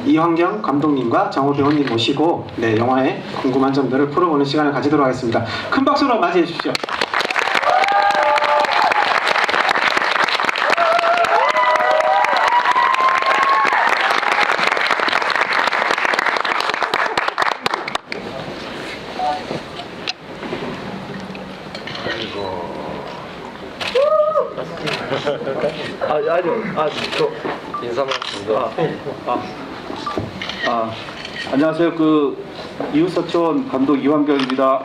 이황경 감독님과 정호 배우님 모시고 영화의 궁금한 점들을 풀어보는 시간을 가지도록 하겠습니다. 큰 박수로 맞이해 주십시오. 인사만 안녕하세요. 이웃사촌 감독 이황경입니다.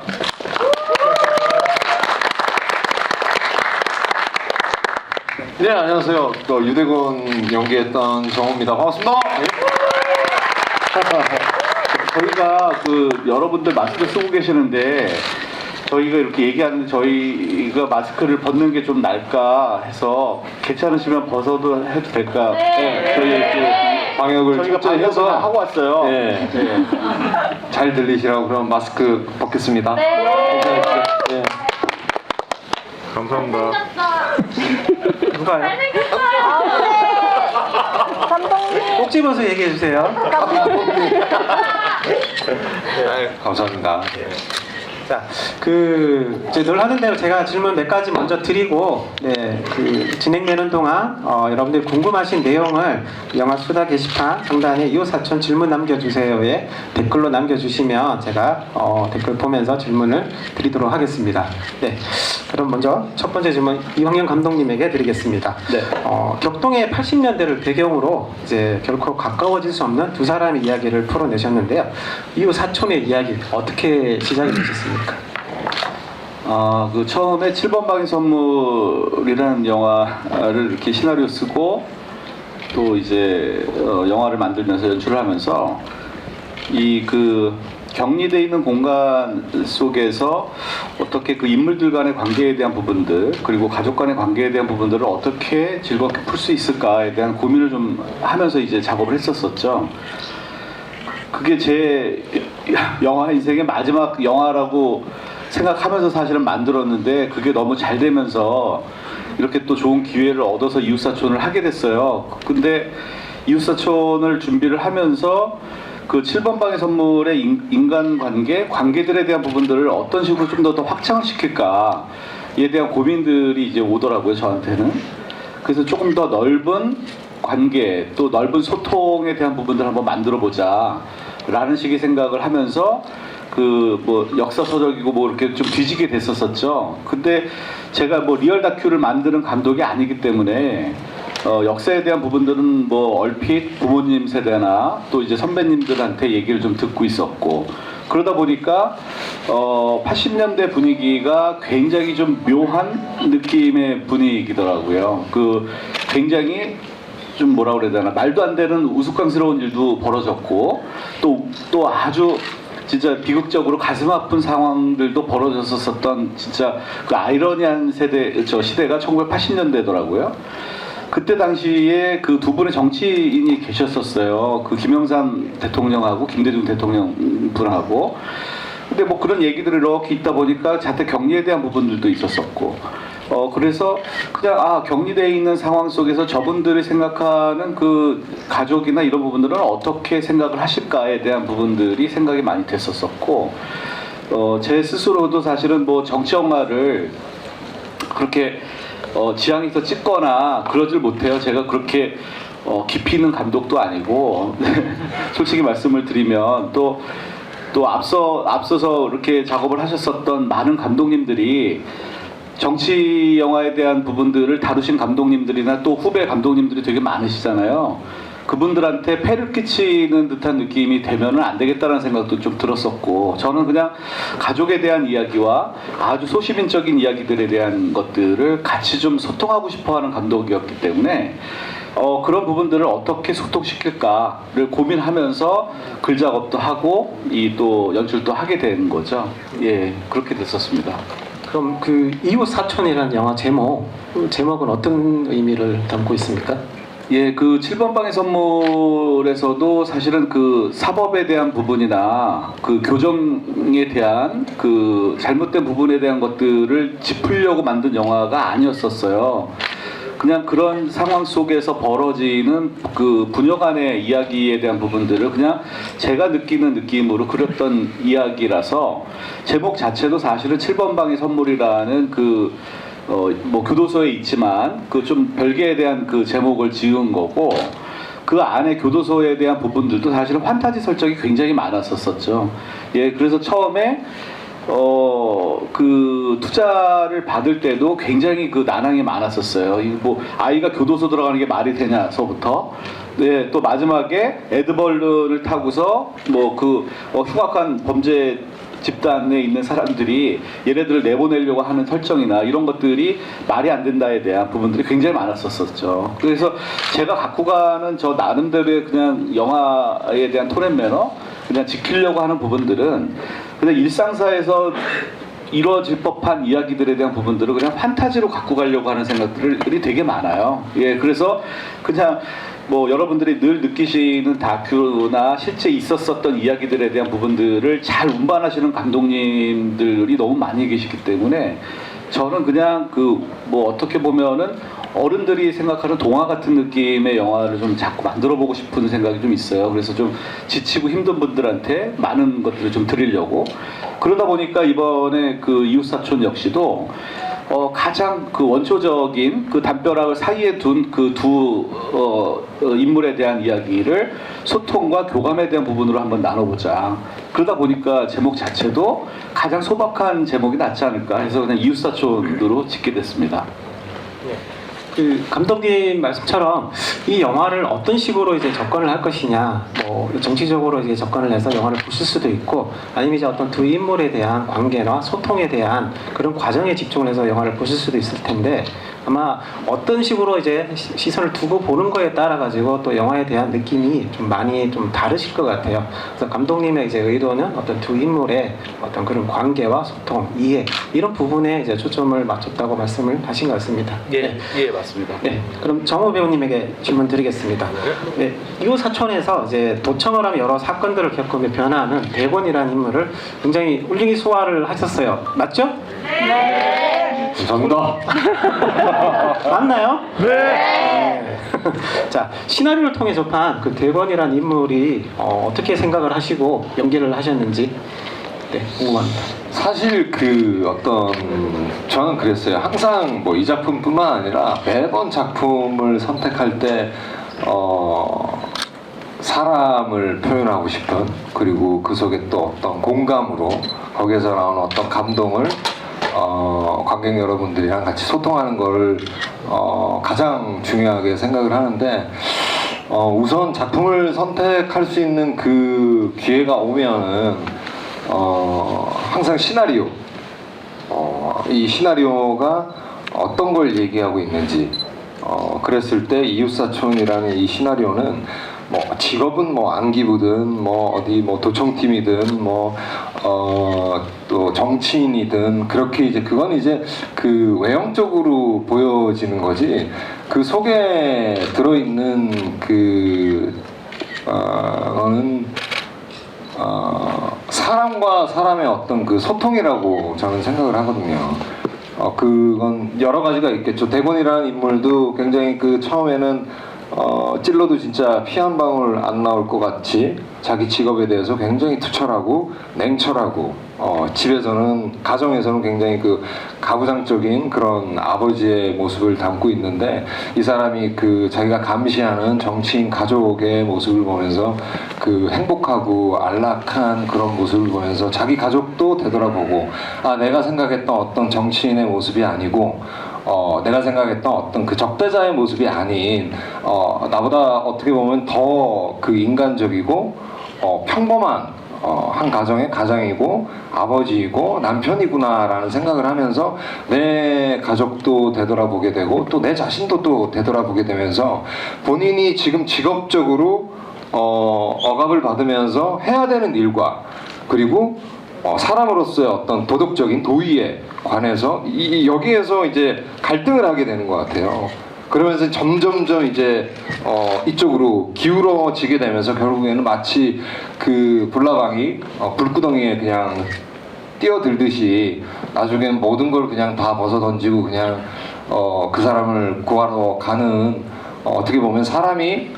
네, 안녕하세요. 유대곤 연기했던 정호입니다. 반갑습니다. 저희가 여러분들 마스크 쓰고 계시는데 저희가 이렇게 얘기하는데 저희가 마스크를 벗는 게 좀 나을까 해서 괜찮으시면 벗어도 해도 될까? 네. 저희 이렇게 방역을 저희가 철저히 방역을 해서 하고 왔어요. 네. 잘 들리시라고 그럼 마스크 벗겠습니다. 네. 감사합니다. 누가요? 감독님. 꼭 집어서 얘기해 주세요. 감사합니다. 자, 이제 늘 하는 대로 제가 질문 몇 가지 먼저 드리고, 진행되는 동안 여러분들이 궁금하신 내용을 영화 수다 게시판 상단에 이웃사촌 질문 남겨주세요에 댓글로 남겨주시면 제가 댓글 보면서 질문을 드리도록 하겠습니다. 네, 그럼 먼저 첫 번째 질문 이황경 감독님에게 드리겠습니다. 네. 격동의 80년대를 배경으로 이제 결코 가까워질 수 없는 두 사람의 이야기를 풀어내셨는데요. 이웃사촌의 이야기 어떻게 시작이 되셨습니까? 처음에 7번 방의 선물이라는 영화를 이렇게 시나리오 쓰고 또 이제 영화를 만들면서 연출을 하면서 격리되어 있는 공간 속에서 어떻게 그 인물들 간의 관계에 대한 부분들 그리고 가족 간의 관계에 대한 부분들을 어떻게 즐겁게 풀 수 있을까에 대한 고민을 좀 하면서 이제 작업을 했었었죠. 그게 제 영화 인생의 마지막 영화라고 생각하면서 사실은 만들었는데 그게 너무 잘 되면서 이렇게 또 좋은 기회를 얻어서 이웃사촌을 하게 됐어요. 근데 이웃사촌을 준비를 하면서 7번 방의 선물의 인간관계, 관계들에 대한 부분들을 어떤 식으로 좀 더 확장을 시킬까에 대한 고민들이 이제 오더라고요, 저한테는. 그래서 조금 더 넓은 관계, 또 넓은 소통에 대한 부분들을 한번 만들어 보자 라는 식의 생각을 하면서 역사서적이고 이렇게 좀 뒤지게 됐었었죠. 근데 제가 리얼 다큐를 만드는 감독이 아니기 때문에 역사에 대한 부분들은 얼핏 부모님 세대나 또 이제 선배님들한테 얘기를 좀 듣고 있었고 그러다 보니까 80년대 분위기가 굉장히 좀 묘한 느낌의 분위기더라고요. 굉장히 좀 뭐라 그래야 되나 말도 안 되는 우스꽝스러운 일도 벌어졌고 또 아주 진짜 비극적으로 가슴 아픈 상황들도 벌어졌었던 진짜 아이러니한 시대가 1980년대더라고요. 그때 당시에 두 분의 정치인이 계셨었어요. 김영삼 대통령하고 김대중 대통령 분하고. 근데 그런 얘기들이 이렇게 있다 보니까 자택 격리에 대한 부분들도 있었었고. 그래서 그냥 격리되어 있는 상황 속에서 저분들이 생각하는 가족이나 이런 부분들은 어떻게 생각을 하실까에 대한 부분들이 생각이 많이 됐었었고 제 스스로도 사실은 정치 영화를 그렇게 지향해서 찍거나 그러질 못해요. 제가 그렇게 깊이 있는 감독도 아니고 솔직히 말씀을 드리면 또 앞서서 이렇게 작업을 하셨었던 많은 감독님들이 정치 영화에 대한 부분들을 다루신 감독님들이나 또 후배 감독님들이 되게 많으시잖아요. 그분들한테 폐를 끼치는 듯한 느낌이 되면은 안 되겠다는 생각도 좀 들었었고 저는 그냥 가족에 대한 이야기와 아주 소시민적인 이야기들에 대한 것들을 같이 좀 소통하고 싶어하는 감독이었기 때문에 그런 부분들을 어떻게 소통시킬까를 고민하면서 글 작업도 하고 또 연출도 하게 된 거죠. 예, 그렇게 됐었습니다. 그럼 이웃사촌이라는 영화 제목은 어떤 의미를 담고 있습니까? 예, 7번 방의 선물에서도 사실은 사법에 대한 부분이나 교정에 대한 잘못된 부분에 대한 것들을 짚으려고 만든 영화가 아니었었어요. 그냥 그런 상황 속에서 벌어지는 그 부녀 간의 이야기에 대한 부분들을 그냥 제가 느끼는 느낌으로 그렸던 이야기라서 제목 자체도 사실은 7번 방의 선물이라는 뭐 교도소에 있지만 그 좀 별개에 대한 그 제목을 지은 거고 그 안에 교도소에 대한 부분들도 사실은 환타지 설정이 굉장히 많았었죠. 예, 그래서 처음에 그 투자를 받을 때도 굉장히 그 난항이 많았었어요. 이거 뭐 아이가 교도소 들어가는 게 말이 되냐서부터 네, 또 마지막에 에드벌룬을 타고서 뭐 그 흉악한 범죄 집단에 있는 사람들이 얘네들을 내보내려고 하는 설정이나 이런 것들이 말이 안 된다에 대한 부분들이 굉장히 많았었죠. 그래서 제가 갖고 가는 저 나름대로의 그냥 영화에 대한 톤 앤 매너 그냥 지키려고 하는 부분들은 그냥 일상사에서 이루어질 법한 이야기들에 대한 부분들을 그냥 판타지로 갖고 가려고 하는 생각들이 되게 많아요. 예, 그래서 그냥 뭐 여러분들이 늘 느끼시는 다큐나 실제 있었었던 이야기들에 대한 부분들을 잘 운반하시는 감독님들이 너무 많이 계시기 때문에 저는 그냥 그 뭐 어떻게 보면은 어른들이 생각하는 동화 같은 느낌의 영화를 좀 자꾸 만들어 보고 싶은 생각이 좀 있어요. 그래서 좀 지치고 힘든 분들한테 많은 것들을 좀 드리려고 그러다 보니까 이번에 그 이웃사촌 역시도 가장 그 원초적인 그 담벼락을 사이에 둔 그 두 인물에 대한 이야기를 소통과 교감에 대한 부분으로 한번 나눠보자. 그러다 보니까 제목 자체도 가장 소박한 제목이 낫지 않을까 해서 그냥 이웃사촌으로 짓게 됐습니다. 그 감독님 말씀처럼 이 영화를 어떤 식으로 이제 접근을 할 것이냐, 뭐 정치적으로 이제 접근을 해서 영화를 보실 수도 있고, 아니면 이제 어떤 두 인물에 대한 관계나 소통에 대한 그런 과정에 집중을 해서 영화를 보실 수도 있을 텐데, 아마 어떤 식으로 이제 시선을 두고 보는 거에 따라 가지고 또 영화에 대한 느낌이 좀 많이 좀 다르실 것 같아요. 그래서 감독님의 이제 의도는 어떤 두 인물의 어떤 그런 관계와 소통, 이해 이런 부분에 이제 초점을 맞췄다고 말씀을 하신 것 같습니다. 예, 예, 맞습니다. 네, 그럼 정호 배우님에게 질문 드리겠습니다. 네, 이웃 사촌에서 이제 도청을 하며 여러 사건들을 겪으며 변화하는 대본이라는 인물을 굉장히 훌륭히 소화를 하셨어요. 맞죠? 감사합니다. 맞나요? 네. 자, 시나리오를 통해 접한 그 대본이라는 인물이 어떻게 생각을 하시고 연기를 하셨는지 네, 궁금합니다. 사실 그 어떤 저는 그랬어요. 항상 뭐 이 작품뿐만 아니라 매번 작품을 선택할 때 사람을 표현하고 싶은, 그리고 그 속에 또 어떤 공감으로 거기에서 나오는 어떤 감동을 관객 여러분들이랑 같이 소통하는 걸 가장 중요하게 생각을 하는데, 우선 작품을 선택할 수 있는 그 기회가 오면은 항상 시나리오, 이 시나리오가 어떤 걸 얘기하고 있는지, 그랬을 때 이웃사촌이라는 이 시나리오는 뭐 직업은 뭐 안기부든 뭐 어디 뭐 도청팀이든 뭐 또 정치인이든 그렇게 이제 그건 이제 그 외형적으로 보여지는 거지, 그 속에 들어있는 거는 사람과 사람의 어떤 그 소통이라고 저는 생각을 하거든요. 그건 여러 가지가 있겠죠. 대본이라는 인물도 굉장히 그 처음에는 찔러도 진짜 피 한 방울 안 나올 것 같이 자기 직업에 대해서 굉장히 투철하고 냉철하고, 집에서는, 가정에서는 굉장히 그 가부장적인 그런 아버지의 모습을 담고 있는데, 이 사람이 그 자기가 감시하는 정치인 가족의 모습을 보면서 그 행복하고 안락한 그런 모습을 보면서 자기 가족도 되돌아보고, 아, 내가 생각했던 어떤 정치인의 모습이 아니고 내가 생각했던 어떤 그 적대자의 모습이 아닌, 나보다 어떻게 보면 더 그 인간적이고 평범한 한 가정의 가장이고 아버지이고 남편이구나라는 생각을 하면서 내 가족도 되돌아보게 되고 또 내 자신도 또 되돌아보게 되면서 본인이 지금 직업적으로 억압을 받으면서 해야 되는 일과, 그리고 사람으로서의 어떤 도덕적인 도의에 관해서 여기에서 이제 갈등을 하게 되는 것 같아요. 그러면서 점점점 이제 이쪽으로 기울어지게 되면서 결국에는 마치 그 불나방이 불구덩이에 그냥 뛰어들듯이 나중엔 모든 걸 그냥 다 벗어 던지고 그냥 그 사람을 구하러 가는 어떻게 보면 사람을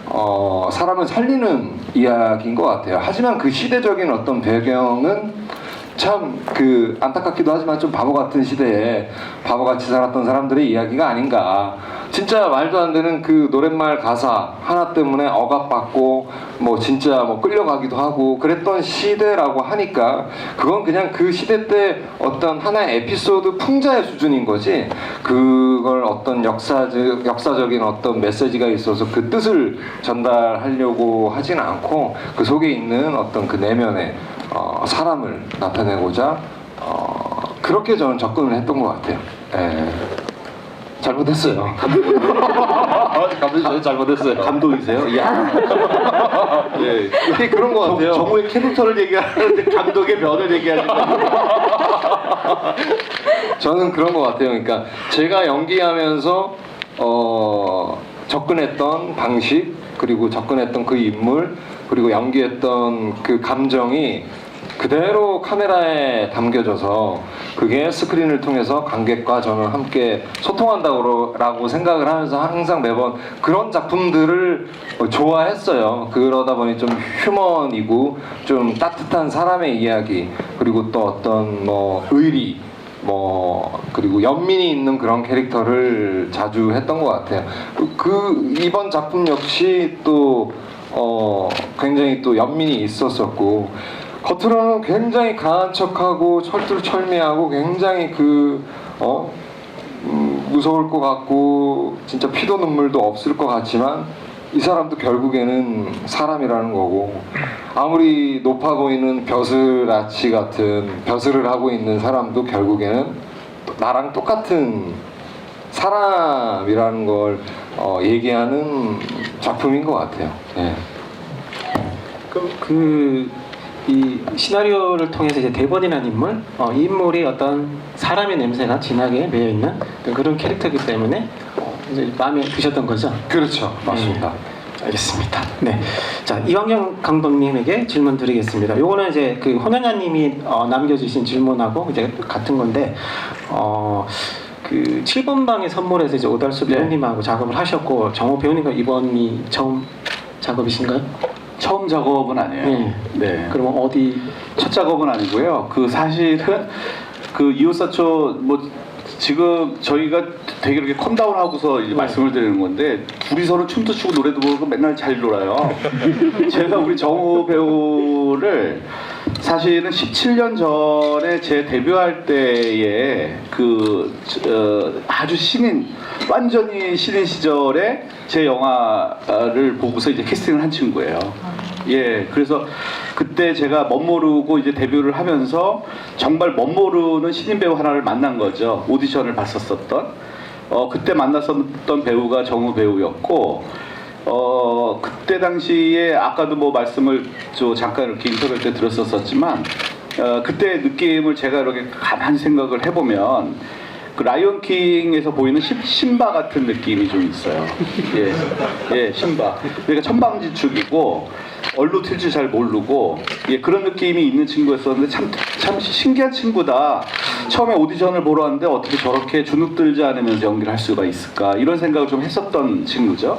살리는 이야기인 것 같아요. 하지만 그 시대적인 어떤 배경은 참 그 안타깝기도 하지만 좀 바보 같은 시대에 바보같이 살았던 사람들의 이야기가 아닌가. 진짜 말도 안 되는 그 노랫말 가사 하나 때문에 억압받고 뭐 진짜 뭐 끌려가기도 하고 그랬던 시대라고 하니까 그건 그냥 그 시대 때 어떤 하나의 에피소드 풍자의 수준인 거지, 그걸 어떤 역사적인 어떤 메시지가 있어서 그 뜻을 전달하려고 하지는 않고 그 속에 있는 어떤 그 내면의 사람을 나타내고자 그렇게 저는 접근을 했던 것 같아요. 예. 잘못했어요. 감독님 잘못했어요. 감독이세요? 야. 예. 이게 그런 것 같아요. 정우의 캐릭터를 얘기하는데 감독의 면을 얘기하는 저는 그런 것 같아요. 그러니까 제가 연기하면서 접근했던 방식, 그리고 접근했던 그 인물, 그리고 연기했던 그 감정이 그대로 카메라에 담겨져서 그게 스크린을 통해서 관객과 저는 함께 소통한다고 생각을 하면서 항상 매번 그런 작품들을 좋아했어요. 그러다 보니 좀 휴먼이고 좀 따뜻한 사람의 이야기, 그리고 또 어떤 뭐 의리, 그리고 연민이 있는 그런 캐릭터를 자주 했던 것 같아요. 이번 작품 역시 또 굉장히 또 연민이 있었었고, 겉으로는 굉장히 강한 척하고 철두철미하고 굉장히 무서울 것 같고 진짜 피도 눈물도 없을 것 같지만 이 사람도 결국에는 사람이라는 거고, 아무리 높아 보이는 벼슬아치 같은 벼슬을 하고 있는 사람도 결국에는 나랑 똑같은 사람이라는 걸 얘기하는 작품인 것 같아요. 네. 이 시나리오를 통해서 이제 대본이라는 인물, 이 인물이 어떤 사람의 냄새가 진하게 배어 있는 그런 캐릭터이기 때문에 이제 마음에 드셨던 거죠? 그렇죠, 맞습니다. 네, 알겠습니다. 네, 자 이광영 감독님에게 질문 드리겠습니다. 요거는 이제 그 혼연자님이 남겨주신 질문하고 이제 같은 건데, 그 7번 방의 선물에서 이제 오달수 배우님하고 작업을 하셨고 정호 배우님과 이번이 처음 작업이신가요? 처음 작업은 아니에요. 네. 네. 그러면 어디? 첫 작업은 아니고요. 그 사실은 그 이오사초 지금 저희가 되게 이렇게 컴다운하고서 이제 말씀을 드리는 건데, 둘이서는 춤도 추고 노래도 부르고 맨날 잘 놀아요. 제가 우리 정우 배우를 사실은 17년 전에 제 데뷔할 때에 아주 완전히 신인 시절에 제 영화를 보고서 이제 캐스팅을 한 친구예요. 예, 그래서 그때 제가 멋모르고 이제 데뷔를 하면서 정말 멋모르는 신인 배우 하나를 만난 거죠. 오디션을 봤었던. 그때 만났었던 배우가 정우 배우였고, 그때 당시에 아까도 뭐 말씀을 잠깐 이렇게 인터뷰 때 들었었지만, 그때 느낌을 제가 이렇게 가만히 생각을 해보면 그 라이온킹에서 보이는 심바 같은 느낌이 좀 있어요. 예, 심바. 그러니까 천방지축이고 얼로 튈 줄 잘 모르고, 예, 그런 느낌이 있는 친구였었는데 참 신기한 친구다. 처음에 오디션을 보러 왔는데 어떻게 저렇게 주눅들지 않으면서 연기를 할 수가 있을까, 이런 생각을 좀 했었던 친구죠.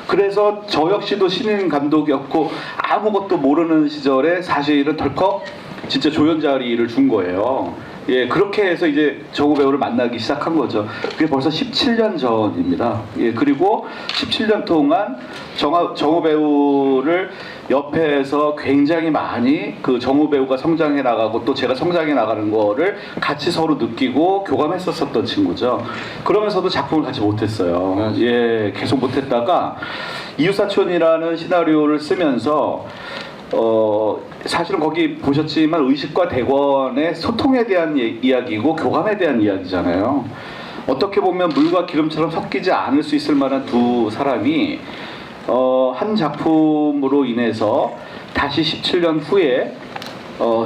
그래서 저 역시도 신인 감독이었고 아무것도 모르는 시절에 사실은 덜컥 진짜 조연 자리를 준 거예요. 예, 그렇게 해서 이제 정우 배우를 만나기 시작한 거죠. 그게 벌써 17년 전입니다. 예, 그리고 17년 동안 정우 배우를 옆에서 굉장히 많이 그 정우 배우가 성장해 나가고 또 제가 성장해 나가는 거를 같이 서로 느끼고 교감했었던 친구죠. 그러면서도 작품을 같이 못했어요. 예, 계속 못했다가 이웃사촌이라는 시나리오를 쓰면서 사실은 거기 보셨지만 의식과 대권의 소통에 대한 이야기고 교감에 대한 이야기잖아요. 어떻게 보면 물과 기름처럼 섞이지 않을 수 있을 만한 두 사람이 한 작품으로 인해서 다시 17년 후에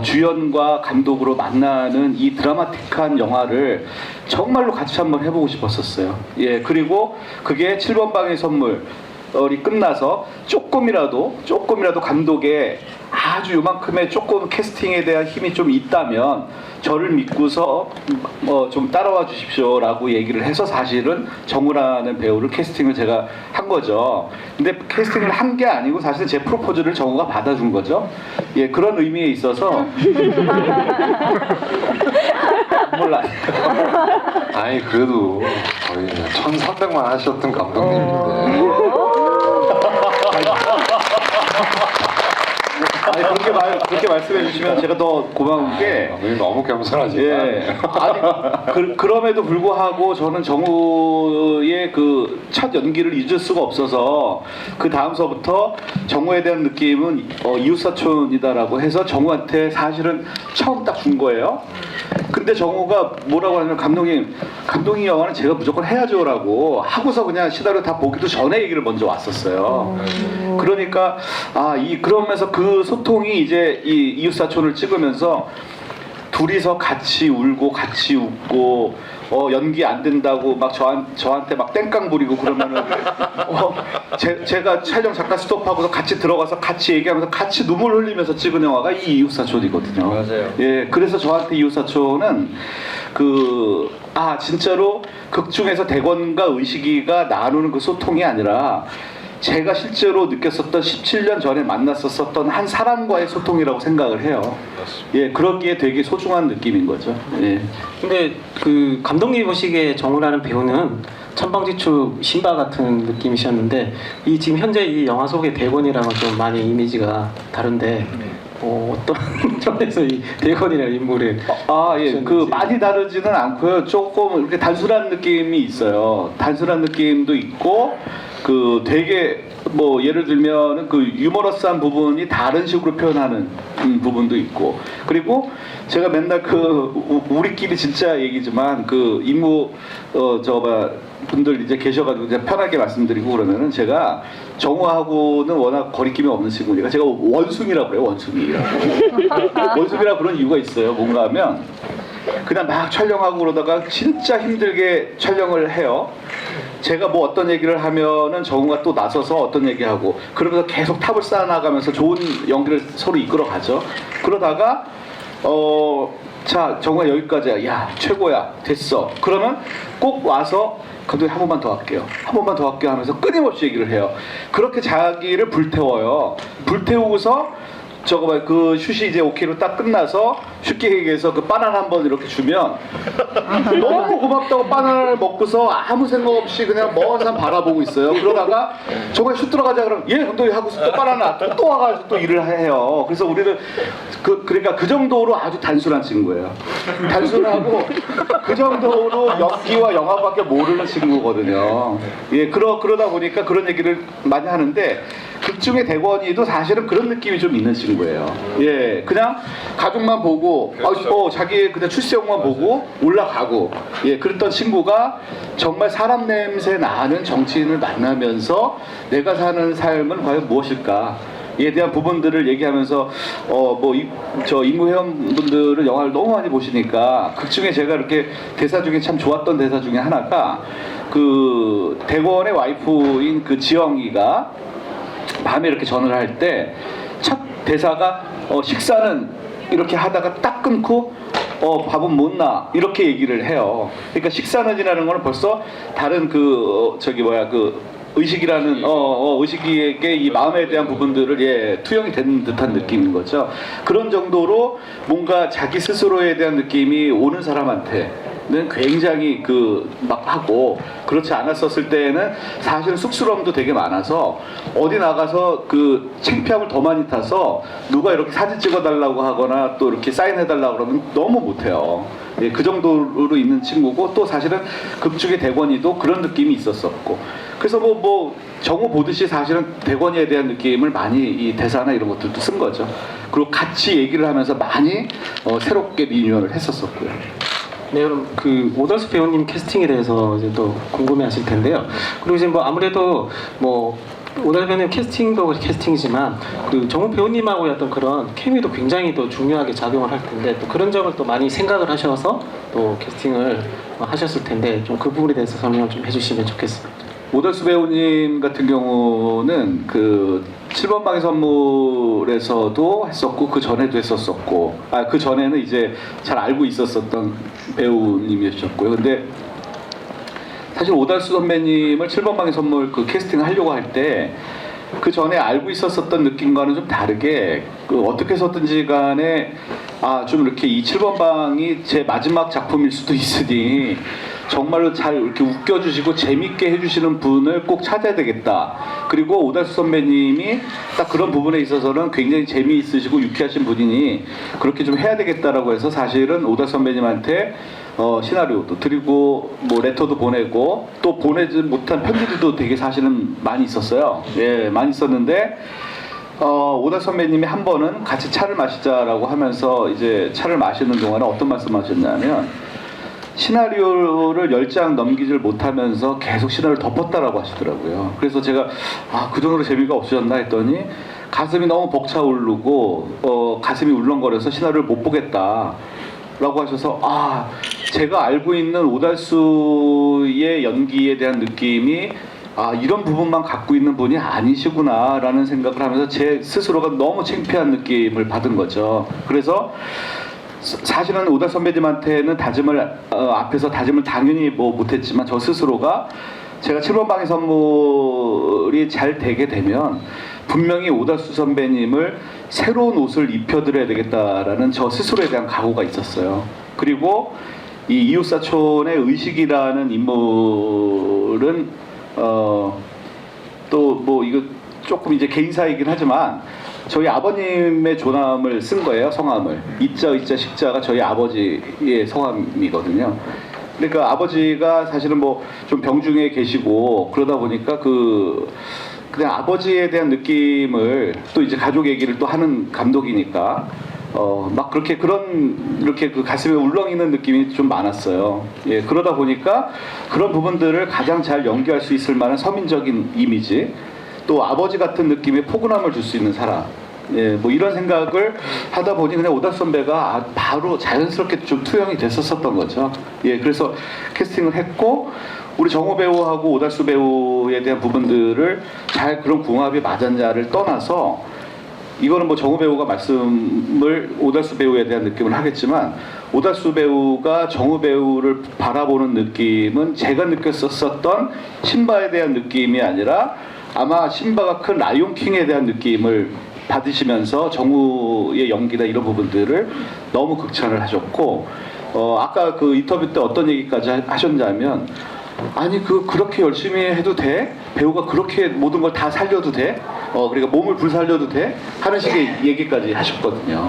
주연과 감독으로 만나는 이 드라마틱한 영화를 정말로 같이 한번 해보고 싶었었어요. 예, 그리고 그게 7번 방의 선물이 끝나서 조금이라도 감독의 아주 요만큼의 조금 캐스팅에 대한 힘이 좀 있다면 저를 믿고서 좀 따라와 주십시오라고 얘기를 해서 사실은 정우라는 배우를 캐스팅을 제가 한 거죠. 근데 캐스팅을 한 게 아니고 사실 제 프로포즈를 정우가 받아준 거죠. 예, 그런 의미에 있어서 몰라. 아니 그래도 거의 1,300만 하셨던 감독님인데. 아니 그렇게 말씀해 주시면 제가 더 고마운 게 너무 겸손하지만. 예. 아니 그럼에도 불구하고 저는 정우의 그 첫 연기를 잊을 수가 없어서 그 다음서부터 정우에 대한 느낌은 이웃사촌이다라고 해서 정우한테 사실은 처음 딱 준 거예요. 근데 정우가 뭐라고 하냐면 감독님 영화는 제가 무조건 해야죠라고 하고서 그냥 시나리오 다 보기도 전에 얘기를 먼저 왔었어요. 그러니까 그러면서 그 소통이 이제 이 이웃사촌을 찍으면서 둘이서 같이 울고 같이 웃고 연기 안 된다고 막 저한테 막 땡깡 부리고 그러면은 제가 촬영 잠깐 스톱하고서 같이 들어가서 같이 얘기하면서 같이 눈물 흘리면서 찍은 영화가 이 이웃사촌이거든요. 맞아요. 예, 그래서 저한테 이웃사촌은 진짜로 극 중에서 대권과 의식이가 나누는 그 소통이 아니라 제가 실제로 느꼈었던 17년 전에 만났었던 한 사람과의 소통이라고 생각을 해요. 예, 그러기에 되게 소중한 느낌인 거죠. 예. 근데 그 감독님 보시기에 정우라는 배우는 천방지축 신바 같은 느낌이셨는데 이 지금 현재 이 영화 속의 대권이랑은 좀 많이 이미지가 다른데 어떤 점에서 이 대권이라는 인물을 예, 많이 다르지는 않고요. 조금 이렇게 단순한 느낌이 있어요. 단순한 느낌도 있고 되게 예를 들면은 그 유머러스한 부분이 다른 식으로 표현하는 부분도 있고, 그리고 제가 맨날 우리끼리 진짜 얘기지만 임무 분들 이제 계셔가지고 이제 편하게 말씀드리고 그러면은 제가 정우하고는 워낙 거리낌이 없는 친구니까 제가 원숭이라고 그래요. 원숭이라 그런 이유가 있어요. 뭔가 하면 그냥 막 촬영하고 그러다가 진짜 힘들게 촬영을 해요. 제가 어떤 얘기를 하면은 정우가 또 나서서 어떤 얘기하고 그러면서 계속 탑을 쌓아나가면서 좋은 연기를 서로 이끌어가죠. 그러다가 자 정우가 여기까지야. 야 최고야. 됐어. 그러면 꼭 와서 감독님 한 번만 더 할게요. 한 번만 더 할게요 하면서 끊임없이 얘기를 해요. 그렇게 자기를 불태워요. 불태우고서 그 슛이 이제 오케이로 딱 끝나서 슛케이크에서 그 바나나 한 번 이렇게 주면 너무 고맙다고 바나나를 먹고서 아무 생각 없이 그냥 먼 산 바라보고 있어요. 그러다가 정말 슛 들어가자 그러면 예 감독이 하고서 또 바나나 또 와가지고 또 일을 해요. 그래서 우리는 그러니까 그 정도로 아주 단순한 친구예요. 단순하고 그 정도로 연기와 영화밖에 모르는 친구거든요. 예, 그러다 보니까 그런 얘기를 많이 하는데 극 중에 대권이도 사실은 그런 느낌이 좀 있는 친구예요. 예, 그냥 가족만 보고 자기 그냥 출세형만 보고 올라가고 그랬던 친구가 정말 사람 냄새 나는 정치인을 만나면서 내가 사는 삶은 과연 무엇일까? 에 대한 부분들을 얘기하면서 저 임무 회원분들은 영화를 너무 많이 보시니까 극 중에 제가 이렇게 대사 중에 참 좋았던 대사 중에 하나가 대권의 와이프인 지영이가 밤에 이렇게 전화를 할 때 첫 대사가 식사는 이렇게 하다가 딱 끊고 밥은 못 나 이렇게 얘기를 해요. 그러니까 식사는이라는 거는 벌써 다른 의식이라는 의식에게 이 마음에 대한 부분들을 투영이 된 듯한 느낌인 거죠. 그런 정도로 뭔가 자기 스스로에 대한 느낌이 오는 사람한테는 굉장히 막 하고 그렇지 않았었을 때에는 사실은 쑥스러움도 되게 많아서 어디 나가서 창피함을 더 많이 타서 누가 이렇게 사진 찍어달라고 하거나 또 이렇게 사인해달라고 그러면 너무 못해요. 예, 그 정도로 있는 친구고 또 사실은 극중의 대권이도 그런 느낌이 있었었고 그래서 정우 보듯이 사실은 대권이에 대한 느낌을 많이 이 대사나 이런 것들도 쓴 거죠. 그리고 같이 얘기를 하면서 많이 새롭게 리뉴얼을 했었었고요. 네, 그럼 오덜수 배우님 캐스팅에 대해서 이제 또 궁금해하실 텐데요. 그리고 이제 아무래도 오덜수 배우님 캐스팅도 캐스팅이지만 정우 배우님하고의 어떤 그런 케미도 굉장히 또 중요하게 작용을 할 텐데 또 그런 점을 또 많이 생각을 하셔서 또 캐스팅을 하셨을 텐데 좀 그 부분에 대해서 설명을 좀 해주시면 좋겠습니다. 오덜수 배우님 같은 경우는 7번 방의 선물에서도 했었고 그 전에도 했었었고 그 전에는 이제 잘 알고 있었었던 배우님이셨고요. 근데 사실 오달수 선배님을 7번 방의 선물 그 캐스팅을 하려고 할 때 그 전에 알고 있었었던 느낌과는 좀 다르게 그 어떻게 해서든지 간에 좀 이렇게 이 7번 방이 제 마지막 작품일 수도 있으니 정말로 잘 이렇게 웃겨주시고 재밌게 해주시는 분을 꼭 찾아야 되겠다. 그리고 오달수 선배님이 딱 그런 부분에 있어서는 굉장히 재미있으시고 유쾌하신 분이니 그렇게 좀 해야 되겠다라고 해서 사실은 오달수 선배님한테 시나리오도 드리고 뭐 레터도 보내고 또 보내지 못한 편지들도 되게 사실은 많이 있었어요. 예, 많이 있었는데 오달수 선배님이 한 번은 같이 차를 마시자라고 하면서 이제 차를 마시는 동안에 어떤 말씀하셨냐면 시나리오를 10장 넘기질 못하면서 계속 시나리오를 덮었다라고 하시더라고요. 그래서 제가 그 정도로 재미가 없으셨나 했더니 가슴이 너무 벅차오르고 가슴이 울렁거려서 시나리오를 못 보겠다 라고 하셔서 제가 알고 있는 오달수의 연기에 대한 느낌이 이런 부분만 갖고 있는 분이 아니시구나 라는 생각을 하면서 제 스스로가 너무 창피한 느낌을 받은 거죠. 그래서 사실은 오달수 선배님한테는 앞에서 다짐을 당연히 못했지만 저 스스로가 제가 7번 방의 선물이 잘 되게 되면 분명히 오달수 선배님을 새로운 옷을 입혀드려야 되겠다라는 저 스스로에 대한 각오가 있었어요. 그리고 이 이웃사촌의 의식이라는 인물은 또 이거 조금 이제 개인사이긴 하지만 저희 아버님의 조남을 쓴 거예요. 성함을 이자 의자 식자가 저희 아버지의 성함이거든요. 그러니까 아버지가 사실은 좀 병중에 계시고 그러다 보니까 그냥 아버지에 대한 느낌을 또 이제 가족 얘기를 또 하는 감독이니까 막 이렇게 그 가슴에 울렁이는 느낌이 좀 많았어요. 예, 그러다 보니까 그런 부분들을 가장 잘 연기할 수 있을 만한 서민적인 이미지, 또 아버지 같은 느낌의 포근함을 줄 수 있는 사람. 예, 이런 생각을 하다 보니 그냥 오달수 선배가 바로 자연스럽게 좀 투영이 됐었던 거죠. 예, 그래서 캐스팅을 했고 우리 정호 배우하고 오달수 배우에 대한 부분들을 잘 그런 궁합이 맞았냐를 떠나서 이거는 정호 배우가 말씀을 오달수 배우에 대한 느낌을 하겠지만 오달수 배우가 정호 배우를 바라보는 느낌은 제가 느꼈었던 신바에 대한 느낌이 아니라 아마 신바가 큰 라이온킹에 대한 느낌을 받으시면서 정우의 연기나 이런 부분들을 너무 극찬을 하셨고 아까 그 인터뷰 때 어떤 얘기까지 하셨냐면 그렇게 열심히 해도 돼? 배우가 그렇게 모든 걸 다 살려도 돼? 그러니까 몸을 불살려도 돼? 하는 식의 얘기까지 하셨거든요.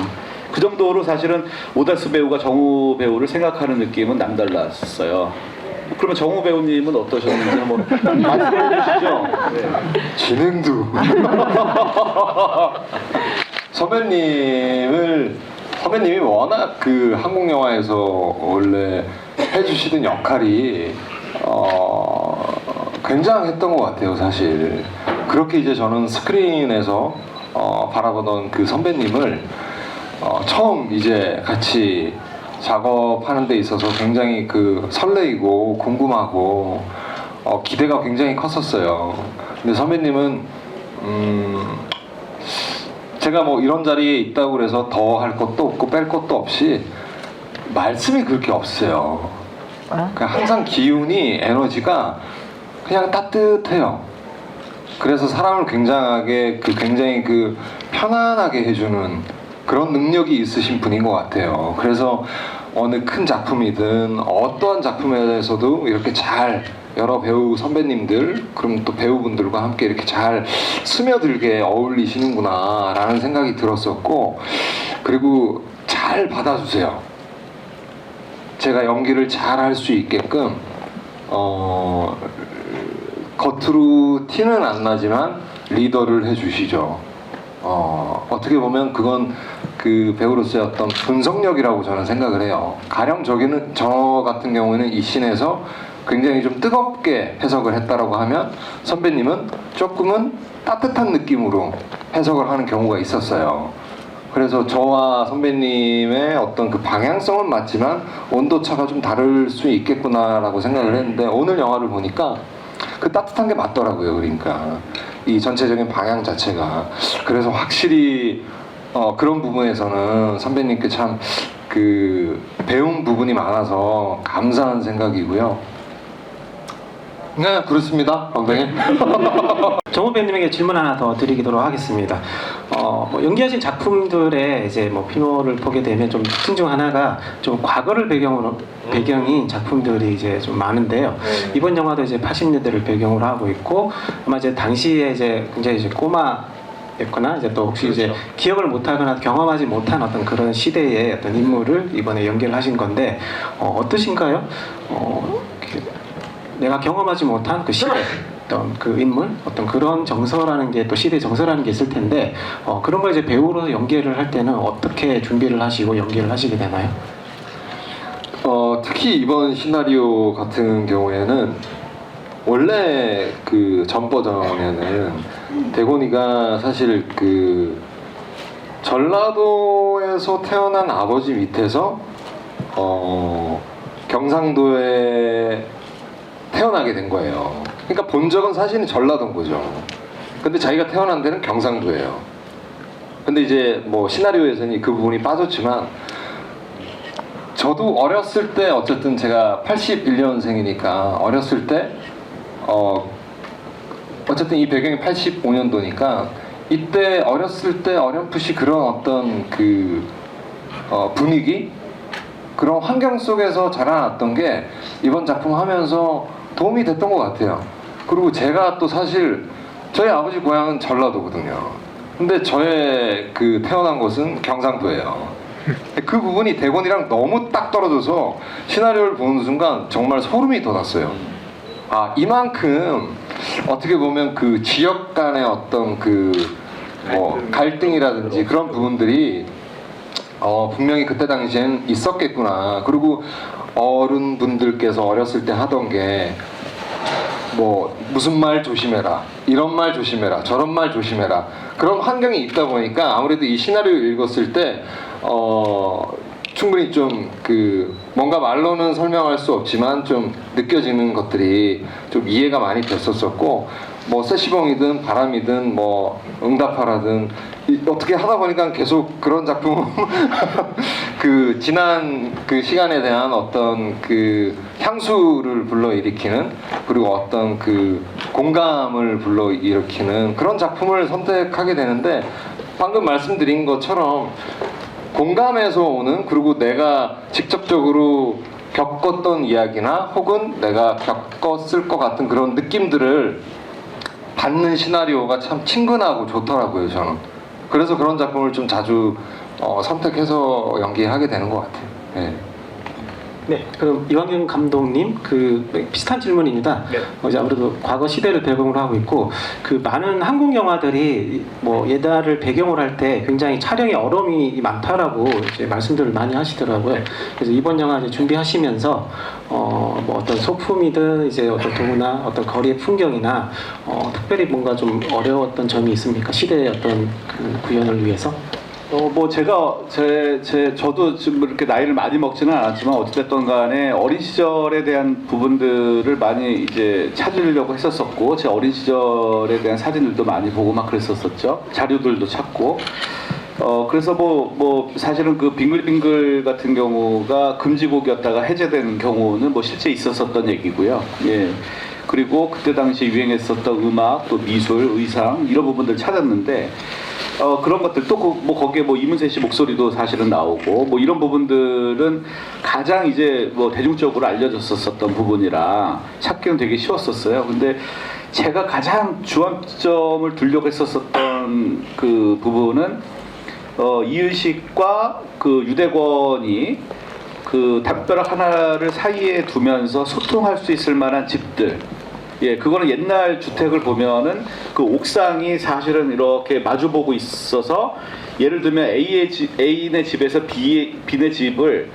그 정도로 사실은 오달수 배우가 정우 배우를 생각하는 느낌은 남달랐어요. 그러면 정우 배우님은 어떠셨는지 한번 말씀해 주시죠. 네. 진행도 선배님이 워낙 그 한국 영화에서 원래 해주시던 역할이 굉장했던 것 같아요. 사실 그렇게 이제 저는 스크린에서 바라보던 그 선배님을 처음 이제 같이 작업하는 데 있어서 굉장히 설레이고 궁금하고 기대가 굉장히 컸었어요. 근데 선배님은 제가 이런 자리에 있다고 그래서 더 할 것도 없고 뺄 것도 없이 말씀이 그렇게 없어요. 그냥 항상 기운이 에너지가 그냥 따뜻해요. 그래서 사람을 굉장히 편안하게 해주는 그런 능력이 있으신 분인 것 같아요. 그래서 어느 큰 작품이든 어떠한 작품에서도 이렇게 잘 여러 배우 선배님들 그럼 또 배우분들과 함께 이렇게 잘 스며들게 어울리시는구나 라는 생각이 들었었고 그리고 잘 받아주세요. 제가 연기를 잘 할 수 있게끔 겉으로 티는 안 나지만 리더를 해주시죠. 어떻게 보면 그건 그 배우로서의 어떤 분석력이라고 저는 생각을 해요. 가령 저 같은 경우에는 이 씬에서 굉장히 좀 뜨겁게 해석을 했다라고 하면 선배님은 조금은 따뜻한 느낌으로 해석을 하는 경우가 있었어요. 그래서 저와 선배님의 어떤 그 방향성은 맞지만 온도차가 좀 다를 수 있겠구나라고 생각을 했는데 오늘 영화를 보니까 그 따뜻한 게 맞더라고요. 그러니까 이 전체적인 방향 자체가. 그래서 확실히 그런 부분에서는 선배님께 참 그 배운 부분이 많아서 감사한 생각이고요. 네, 그렇습니다, 감독님. 정우 배우님에게 질문 하나 더 드리도록 하겠습니다. 뭐 연기하신 작품들의 이제 뭐 피노를 보게 되면 좀 특징 중 하나가 좀 과거를 배경인 작품들이 이제 좀 많은데요. 이번 영화도 이제 80년대를 배경으로 하고 있고 아마 이제 당시에 이제 굉장히 이제 꼬마였거나 이제 또 혹시 이제 기억을 못하거나 경험하지 못한 어떤 그런 시대의 어떤 인물을 이번에 연기를 하신 건데 어떠신가요? 내가 경험하지 못한 그 시대 어떤 그 인물 어떤 그런 정서라는 게 또 시대 정서라는 게 있을 텐데 그런 걸 이제 배우로 연기를 할 때는 어떻게 준비를 하시고 연기를 하시게 되나요? 특히 이번 시나리오 같은 경우에는 원래 그 전 버전에는 대곤이가 사실 그 전라도에서 태어난 아버지 밑에서 경상도에 태어나게 된 거예요. 그러니까 본 적은 사실은 전라도인 거죠. 근데 자기가 태어난 데는 경상도예요. 근데 이제 뭐 시나리오에서는 그 부분이 빠졌지만 저도 어렸을 때 어쨌든 제가 81년생이니까 어렸을 때 어쨌든 이 배경이 85년도니까 이때 어렸을 때 어렴풋이 그런 어떤 그 분위기 그런 환경 속에서 자라났던 게 이번 작품 하면서 도움이 됐던 것 같아요. 그리고 제가 또 사실 저희 아버지 고향은 전라도거든요. 근데 저의 그 태어난 곳은 경상도예요. 그 부분이 대곤이랑 너무 딱 떨어져서 시나리오를 보는 순간 정말 소름이 돋았어요. 아, 이만큼 어떻게 보면 그 지역 간의 어떤 그 뭐 갈등이라든지 그런 부분들이 분명히 그때 당시엔 있었겠구나. 그리고 어른분들께서 어렸을 때 하던 게 뭐 무슨 말 조심해라, 이런 말 조심해라, 저런 말 조심해라, 그런 환경이 있다 보니까 아무래도 이 시나리오 읽었을 때 충분히 좀 그 뭔가 말로는 설명할 수 없지만 좀 느껴지는 것들이 좀 이해가 많이 됐었었고, 뭐 세시봉이든 바람이든 뭐 응답하라든 어떻게 하다 보니까 계속 그런 작품 그 지난 그 시간에 대한 어떤 그 향수를 불러일으키는, 그리고 어떤 그 공감을 불러일으키는 그런 작품을 선택하게 되는데, 방금 말씀드린 것처럼 공감에서 오는, 그리고 내가 직접적으로 겪었던 이야기나 혹은 내가 겪었을 것 같은 그런 느낌들을 받는 시나리오가 참 친근하고 좋더라고요, 저는. 그래서 그런 작품을 좀 자주 선택해서 연기하게 되는 것 같아요. 네. 네, 그럼 이광현 감독님 그 비슷한 질문입니다. 네. 이제 아무래도 과거 시대를 배경으로 하고 있고 그 많은 한국 영화들이 뭐 옛날을 배경으로 할 때 굉장히 촬영에 어려움이 많다라고 이제 말씀들을 많이 하시더라고요. 그래서 이번 영화 이제 준비하시면서 뭐 어떤 소품이든 이제 어떤 도구나 어떤 거리의 풍경이나 특별히 뭔가 좀 어려웠던 점이 있습니까? 시대의 어떤 그 구현을 위해서? 뭐 제가 저도 지금 이렇게 나이를 많이 먹지는 않았지만 어찌됐든 간에 어린 시절에 대한 부분들을 많이 이제 찾으려고 했었었고, 제 어린 시절에 대한 사진들도 많이 보고 막 그랬었었죠. 자료들도 찾고. 그래서 뭐 사실은 그 빙글빙글 같은 경우가 금지곡이었다가 해제된 경우는 뭐 실제 있었었던 얘기고요. 예. 그리고 그때 당시 유행했었던 음악, 또 미술, 의상 이런 부분들 찾았는데 그런 것들 또 뭐 거기에 뭐 이문세 씨 목소리도 사실은 나오고 뭐 이런 부분들은 가장 이제 뭐 대중적으로 알려졌었던 부분이라 찾기는 되게 쉬웠었어요. 근데 제가 가장 주안점을 두려고 했었던 그 부분은 이의식과 그 유대권이 그 담벼락 하나를 사이에 두면서 소통할 수 있을 만한 집들. 예, 그거는 옛날 주택을 보면은 그 옥상이 사실은 이렇게 마주보고 있어서, 예를 들면 A네 집에서 B네 집을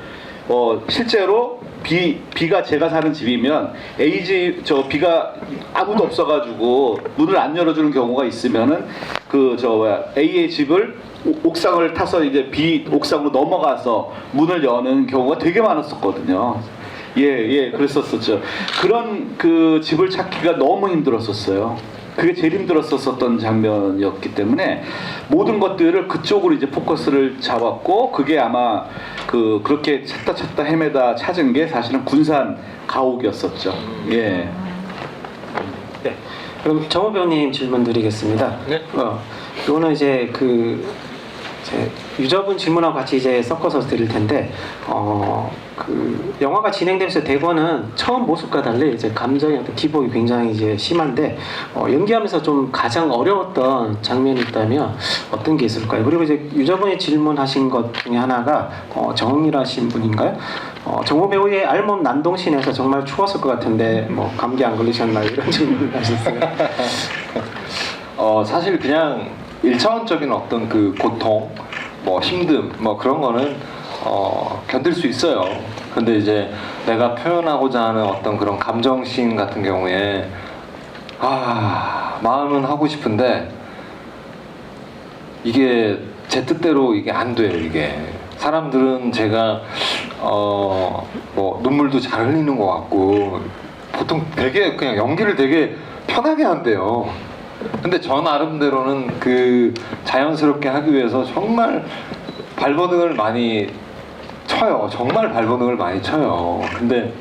실제로 B가 제가 사는 집이면 B가 아무도 없어가지고 문을 안 열어주는 경우가 있으면은 A의 집을 옥상을 타서 이제 B 옥상으로 넘어가서 문을 여는 경우가 되게 많았었거든요. 예, 그랬었었죠. 그런 그 집을 찾기가 너무 힘들었었어요. 그게 제일 힘들었었던 장면이었기 때문에 모든 것들을 그쪽으로 이제 포커스를 잡았고 그게 아마 그렇게 찾다 헤매다 찾은 게 사실은 군산 가옥이었었죠. 예. 네. 그럼 정호 배우님 질문 드리겠습니다. 네. 이거는 이제 이제 유저분 질문하고 같이 이제 섞어서 드릴 텐데, 영화가 진행되면서 대권은 처음 모습과 달리 이제 감정의 어떤 기복이 굉장히 이제 심한데, 연기하면서 좀 가장 어려웠던 장면이 있다면 어떤 게 있을까요? 그리고 이제 유저분이 질문하신 것 중에 하나가 정이라신 분인가요? 정호 배우의 알몸 난동신에서 정말 추웠을 것 같은데 뭐 감기 안 걸리셨나요? 이런 질문을 하셨어요. 사실 그냥 1차원적인 어떤 그 고통, 뭐 힘듦, 뭐 그런 거는 견딜 수 있어요. 근데 이제 내가 표현하고자 하는 어떤 그런 감정씬 같은 경우에 마음은 하고 싶은데 이게 제 뜻대로 이게 안 돼요. 이게 사람들은 제가 뭐 눈물도 잘 흘리는 것 같고 보통 되게 그냥 연기를 되게 편하게 한대요. 근데 저 나름대로는 그 자연스럽게 하기 위해서 정말 발버둥을 많이 쳐요. 정말 발버둥을 많이 쳐요. 근데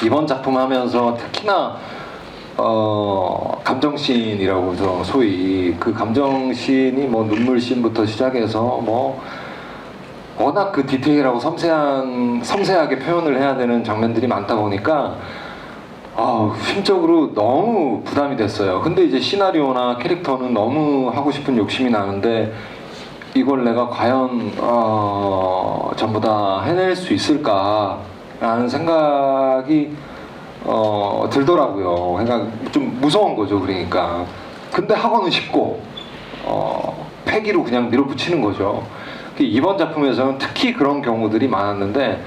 이번 작품 하면서 특히나 감정씬이라고 해서 소위 그 감정씬이 뭐 눈물씬부터 시작해서 뭐 워낙 그 디테일하고 섬세하게 표현을 해야 되는 장면들이 많다 보니까 심적으로 너무 부담이 됐어요. 근데 이제 시나리오나 캐릭터는 너무 하고 싶은 욕심이 나는데 이걸 내가 과연 전부 다 해낼 수 있을까라는 생각이 들더라고요. 그러니까 좀 무서운 거죠. 그러니까 근데 하고는 싶고 패기로 그냥 밀어붙이는 거죠. 이번 작품에서는 특히 그런 경우들이 많았는데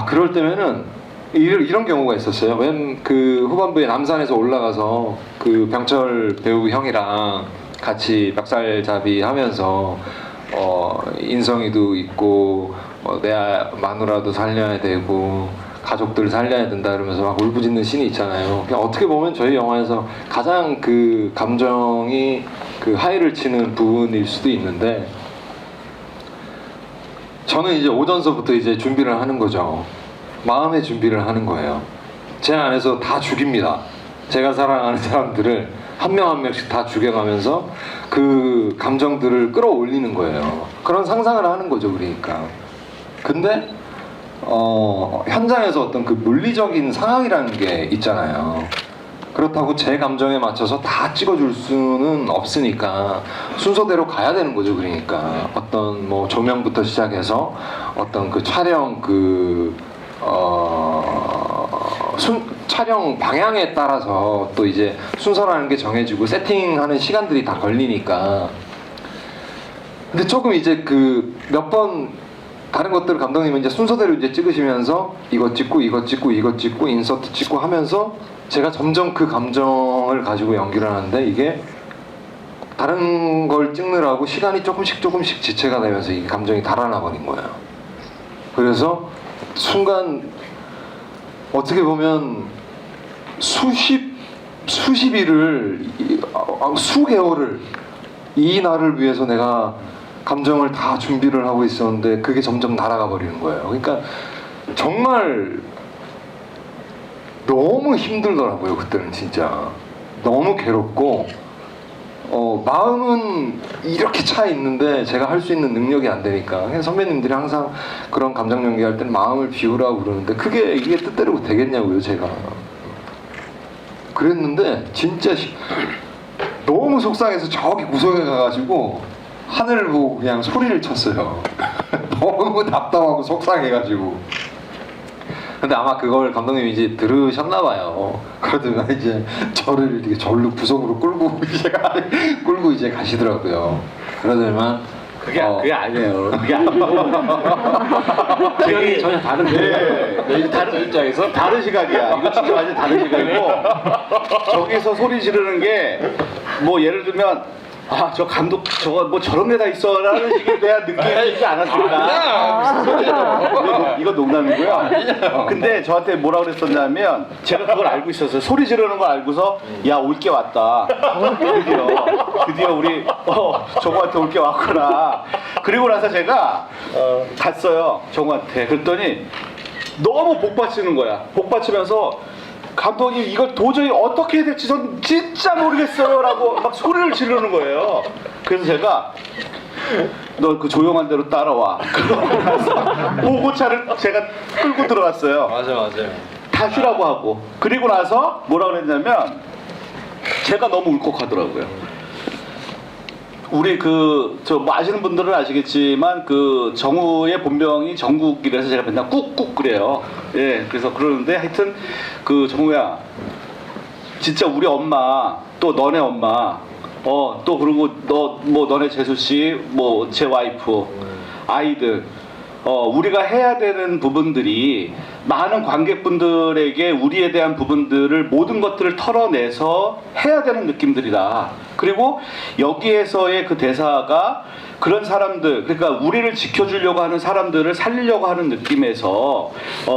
그럴 때면은 이런 경우가 있었어요. 맨 그 후반부에 남산에서 올라가서 그 병철 배우 형이랑 같이 멱살잡이 하면서 인성이도 있고 내 마누라도 살려야 되고 가족들 살려야 된다 그러면서 막 울부짖는 씬이 있잖아요. 그냥 어떻게 보면 저희 영화에서 가장 그 감정이 그 하이를 치는 부분일 수도 있는데 저는 이제 오전서부터 이제 준비를 하는 거죠. 마음의 준비를 하는 거예요. 제 안에서 다 죽입니다. 제가 사랑하는 사람들을 한 명 한 명씩 다 죽여가면서 그 감정들을 끌어올리는 거예요. 그런 상상을 하는 거죠. 그러니까. 근데 현장에서 어떤 그 물리적인 상황이라는 게 있잖아요. 그렇다고 제 감정에 맞춰서 다 찍어줄 수는 없으니까 순서대로 가야 되는 거죠. 그러니까 어떤 뭐 조명부터 시작해서 어떤 그 촬영 촬영 방향에 따라서 또 이제 순서라는 게 정해지고 세팅하는 시간들이 다 걸리니까. 근데 조금 이제 그 몇 번 다른 것들 감독님은 이제 순서대로 이제 찍으시면서 이것 찍고 인서트 찍고 하면서 제가 점점 그 감정을 가지고 연기를 하는데 이게 다른 걸 찍느라고 시간이 조금씩 지체가 되면서 이 감정이 달아나 버린 거예요. 그래서 순간 어떻게 보면 수십일을 수개월을 이 날을 위해서 내가 감정을 다 준비를 하고 있었는데 그게 점점 날아가 버리는 거예요. 그러니까 정말 너무 힘들더라고요. 그때는 진짜 너무 괴롭고 마음은 이렇게 차 있는데 제가 할 수 있는 능력이 안 되니까 그냥 선배님들이 항상 그런 감정 연기할 때는 마음을 비우라고 그러는데 이게 뜻대로 되겠냐고요. 제가 그랬는데 진짜 너무 속상해서 저기 구석에 가가지고 하늘을 보고 그냥 소리를 쳤어요. 너무 답답하고 속상해가지고. 근데 아마 그걸 감독님이 이제 들으셨나봐요. 그러다가 이제 저를 이렇게 절로 구석으로 끌고 이제 가시더라고요. 그러더니만 그게 아니에요. 그게 아니고 기억이 전혀 다른데. 네, 다른 입장에서 다른 시각이야. 이거 진짜 완전 다른 시각이고 저기서 소리 지르는 게 뭐 예를 들면 아, 저 감독 저거 뭐 저런 데다 있어라는 식의 내가 느끼지 않았을까? 이거 농담이고요. 근데 저한테 뭐라 그랬었냐면 제가 그걸 알고 있었어요. 소리 지르는 걸 알고서 야, 올 게 왔다. 드디어 우리 정우한테 올 게 왔구나. 그리고 나서 제가 갔어요. 정우한테. 그랬더니 너무 복받치는 거야. 복받치면서 감독님 이걸 도저히 어떻게 해야 될지 전 진짜 모르겠어요 라고 막 소리를 지르는 거예요. 그래서 제가 너 그 조용한 대로 따라와. 그러고 나서 보고차를 제가 끌고 들어갔어요. 맞아요. 다 쉬라고 하고. 그리고 나서 뭐라 그랬냐면 제가 너무 울컥하더라고요. 우리 뭐 아시는 분들은 아시겠지만 그 정우의 본명이 정국이라서 제가 맨날 꾹꾹 그래요. 예, 그래서 그러는데 하여튼 그 정우야, 진짜 우리 엄마 또 너네 엄마 또 그리고 너네 재수 씨 뭐 제 와이프 아이들 우리가 해야 되는 부분들이 많은 관객분들에게 우리에 대한 부분들을 모든 것들을 털어내서 해야 되는 느낌들이다. 그리고 여기에서의 그 대사가 그런 사람들, 그러니까 우리를 지켜주려고 하는 사람들을 살리려고 하는 느낌에서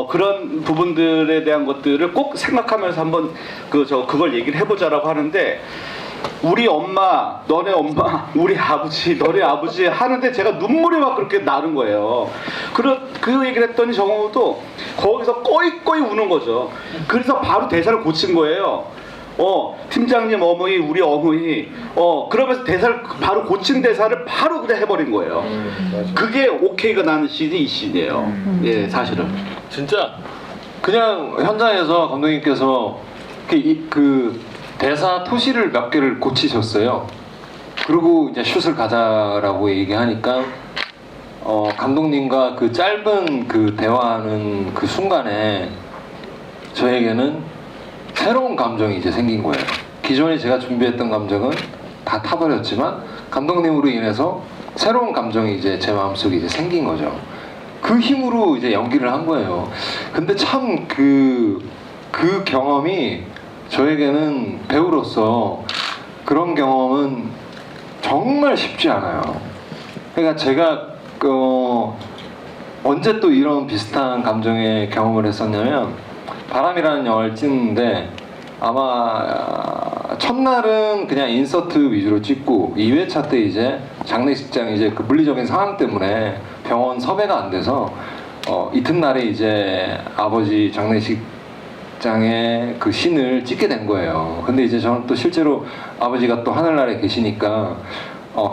그런 부분들에 대한 것들을 꼭 생각하면서 한번 그걸 얘기를 해보자라고 하는데, 우리 엄마, 너네 엄마, 우리 아버지, 너네 아버지 하는데 제가 눈물이 막 그렇게 나는 거예요. 그 얘기를 했더니 정우도 거기서 꺼이꺼이 우는 거죠. 그래서 바로 대사를 고친 거예요. 팀장님 어머니, 우리 어머니, 그러면서 대사를 바로 고친 대사를 바로 그냥 해버린 거예요. 그게 오케이가 나는 씬이 이 씬이에요. 예, 사실은. 진짜 그냥 현장에서 감독님께서 그 대사 토시를 몇 개를 고치셨어요. 그리고 이제 슛을 가자라고 얘기하니까 감독님과 그 짧은 그 대화하는 그 순간에 저에게는 새로운 감정이 이제 생긴 거예요. 기존에 제가 준비했던 감정은 다 타버렸지만 감독님으로 인해서 새로운 감정이 이제 제 마음속에 이제 생긴 거죠. 그 힘으로 이제 연기를 한 거예요. 근데 참 그 경험이 저에게는 배우로서 그런 경험은 정말 쉽지 않아요. 그러니까 제가 언제 또 이런 비슷한 감정의 경험을 했었냐면, 바람이라는 영화를 찍는데 아마 첫날은 그냥 인서트 위주로 찍고 2회차 때 이제 장례식장 이제 그 물리적인 상황 때문에 병원 섭외가 안 돼서 이튿날에 이제 아버지 장례식장에 그 씬을 찍게 된 거예요. 근데 이제 저는 또 실제로 아버지가 또 하늘나라에 계시니까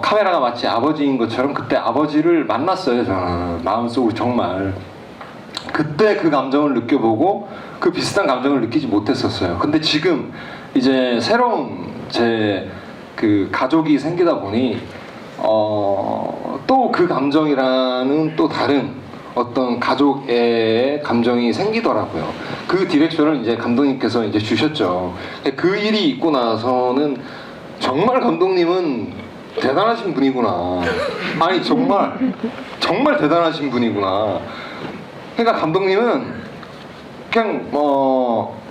카메라가 마치 아버지인 것처럼 그때 아버지를 만났어요. 저는 마음속으로 정말 그때 그 감정을 느껴보고 그 비슷한 감정을 느끼지 못했었어요. 근데 지금 이제 새로운 제 그 가족이 생기다 보니 또 그 감정이라는 또 다른 어떤 가족의 감정이 생기더라고요. 그 디렉션을 이제 감독님께서 이제 주셨죠. 그 일이 있고 나서는 정말 감독님은 대단하신 분이구나. 아니 정말 대단하신 분이구나. 그러니까 감독님은 그냥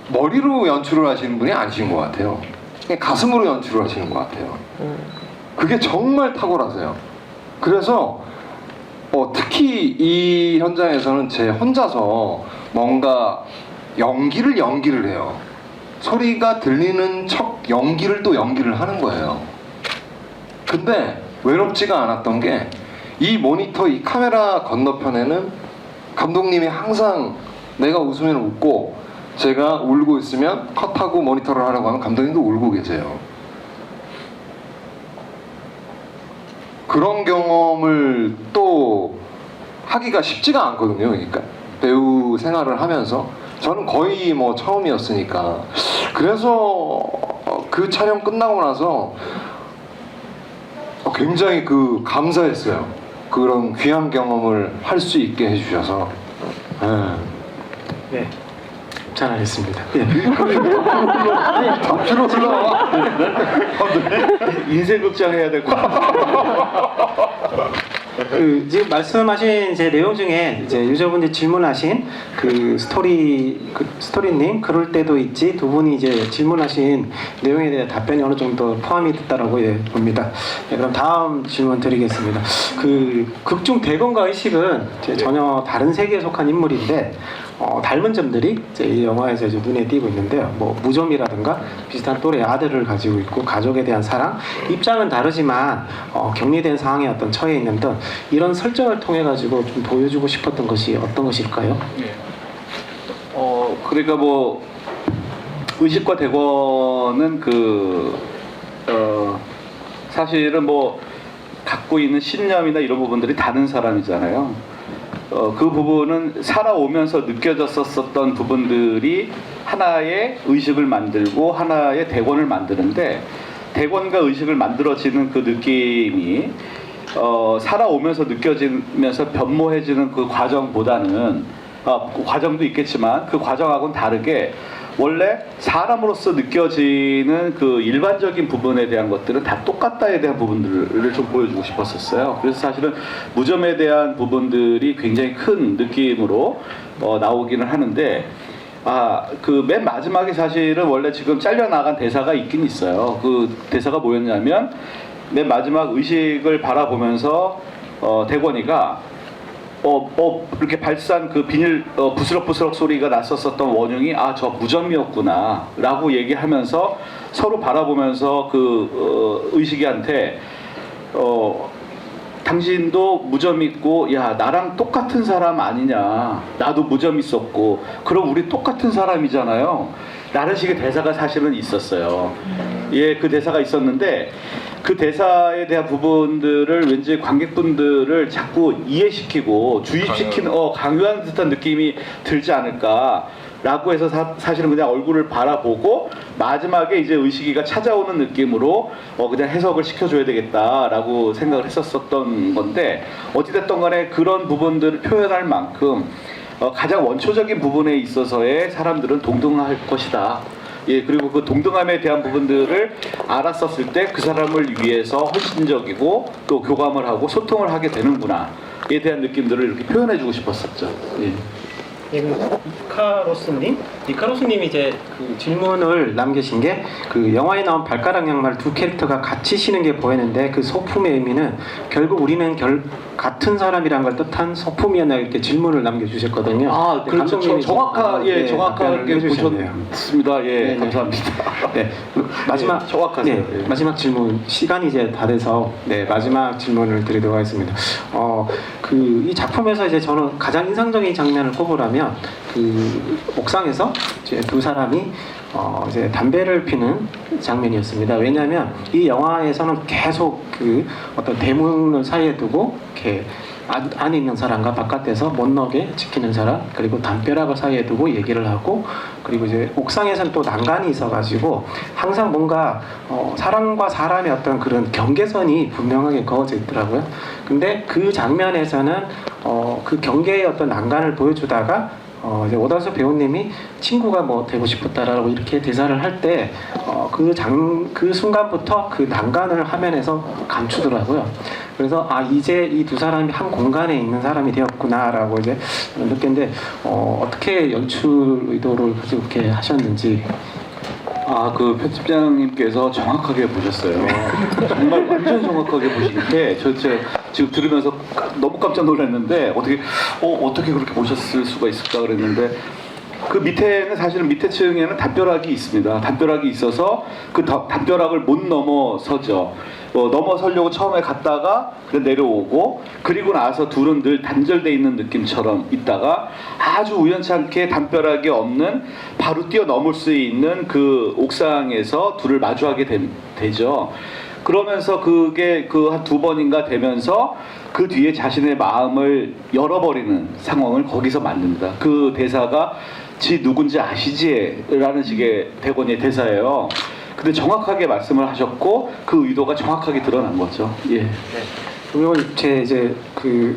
머리로 연출을 하시는 분이 아니신 것 같아요. 그냥 가슴으로 연출을 하시는 것 같아요. 그게 정말 탁월하세요. 그래서 특히 이 현장에서는 제 혼자서 뭔가 연기를 해요. 소리가 들리는 척 연기를 또 연기를 하는 거예요. 근데 외롭지가 않았던 게 이 모니터, 이 카메라 건너편에는 감독님이 항상 내가 웃으면 웃고 제가 울고 있으면 컷하고 모니터를 하라고 하면 감독님도 울고 계세요. 그런 경험을 또 하기가 쉽지가 않거든요. 그러니까 배우 생활을 하면서 저는 거의 뭐 처음이었으니까. 그래서 그 촬영 끝나고 나서 굉장히 감사했어요. 그런 귀한 경험을 할 수 있게 해주셔서. 네, 잘하겠습니다. 잠시로 올라와. 인생 극장 해야 될 것 같아. 그 지금 말씀하신 제 내용 중에 이제 유저분들이 질문하신 그 스토리님 그럴 때도 있지 두 분이 이제 질문하신 내용에 대해 답변이 어느 정도 포함이 됐다라고 봅니다. 네, 그럼 다음 질문 드리겠습니다. 그 극중 대건과 의식은 이제 전혀 다른 세계에 속한 인물인데 닮은 점들이 이제 이 영화에서 이제 눈에 띄고 있는데요. 뭐 무좀이라든가 비슷한 또래 아들을 가지고 있고 가족에 대한 사랑, 입장은 다르지만 격리된 상황에 어떤 처해 있는 등 이런 설정을 통해 가지고 좀 보여주고 싶었던 것이 어떤 것일까요? 그러니까 뭐 의식과 대권은 사실은 뭐 갖고 있는 신념이나 이런 부분들이 다른 사람이잖아요. 그 부분은 살아오면서 느껴졌었던 부분들이 하나의 의식을 만들고 하나의 대권을 만드는데 대권과 의식을 만들어지는 그 느낌이 살아오면서 느껴지면서 변모해지는 그 과정보다는 과정도 있겠지만 그 과정하고는 다르게 원래 사람으로서 느껴지는 그 일반적인 부분에 대한 것들은 다 똑같다에 대한 부분들을 좀 보여주고 싶었었어요. 그래서 사실은 무좀에 대한 부분들이 굉장히 큰 느낌으로 나오기는 하는데 그 맨 마지막에 사실은 원래 지금 잘려나간 대사가 있긴 있어요. 그 대사가 뭐였냐면 맨 마지막 의식을 바라보면서 대권이가 이렇게 발산 그 비닐 부스럭부스럭 소리가 났었던 원흉이 저 무좀이었구나 라고 얘기하면서 서로 바라보면서 그 의식이한테 당신도 무좀 있고 야 나랑 똑같은 사람 아니냐, 나도 무좀 있었고 그럼 우리 똑같은 사람이잖아요 라는 식의 대사가 사실은 있었어요. 그 대사가 있었는데 그 대사에 대한 부분들을 왠지 관객분들을 자꾸 이해시키고 주입시키는 강요하는 듯한 느낌이 들지 않을까라고 해서 사실은 그냥 얼굴을 바라보고 마지막에 이제 의식이가 찾아오는 느낌으로 그냥 해석을 시켜줘야 되겠다라고 생각을 했었던 건데 어찌됐든 간에 그런 부분들을 표현할 만큼 가장 원초적인 부분에 있어서의 사람들은 동등할 것이다. 그리고 그 동등함에 대한 부분들을 알았었을 때 그 사람을 위해서 헌신적이고 또 교감을 하고 소통을 하게 되는구나에 대한 느낌들을 이렇게 표현해주고 싶었었죠. 니카로스님이 이제 그 질문을 남기신 게 그 영화에 나온 발가락 양말 두 캐릭터가 같이 신은 게 보이는데 그 소품의 의미는 결국 우리는 같은 사람이란 걸 뜻한 소품이었나 이렇게 질문을 남겨주셨거든요. 그렇죠. 정확하게 보셨습니다. 네, 감사합니다. 네, 마지막 정확하세요. 마지막 질문 시간이 이제 다 돼서 마지막 질문을 드리도록 하겠습니다. 이 작품에서 이제 저는 가장 인상적인 장면을 꼽으라면 그 옥상에서 이제 두 사람이 이제 담배를 피는 장면이었습니다. 왜냐하면 이 영화에서는 계속 그 어떤 대문을 사이에 두고 이렇게 안에 있는 사람과 바깥에서 못 나오게 지키는 사람, 그리고 담벼락을 사이에 두고 얘기를 하고, 그리고 이제 옥상에서는 또 난간이 있어가지고 항상 뭔가 사람과 사람의 어떤 그런 경계선이 분명하게 그어져 있더라고요. 근데 그 장면에서는 그 경계의 어떤 난간을 보여주다가 이제 오다수 배우님이 친구가 뭐 되고 싶었다라고 이렇게 대사를 할 때 그 순간부터 그 난간을 화면에서 감추더라고요. 그래서 이제 이 두 사람이 한 공간에 있는 사람이 되었구나라고 이제 느꼈는데 어떻게 연출 의도를 그렇게 하셨는지. 그 편집장님께서 정확하게 보셨어요. 정말 완전 정확하게 보시는데 제가 지금 들으면서 너무 깜짝 놀랐는데 어떻게 그렇게 보셨을 수가 있을까 그랬는데 그 밑에는 사실은 밑에 층에는 담벼락이 있습니다. 담벼락이 있어서 그 담벼락을 못 넘어서죠. 넘어서려고 처음에 갔다가 내려오고 그리고 나서 둘은 늘 단절돼 있는 느낌처럼 있다가 아주 우연찮게 담벼락이 없는 바로 뛰어넘을 수 있는 그 옥상에서 둘을 마주하게 되죠. 그러면서 그게 한 두 번인가 되면서 그 뒤에 자신의 마음을 열어버리는 상황을 거기서 만듭니다. 그 대사가 지 누군지 아시지? 라는 식의 대권의 대사예요. 근데 정확하게 말씀을 하셨고 그 의도가 정확하게 드러난 거죠. 이건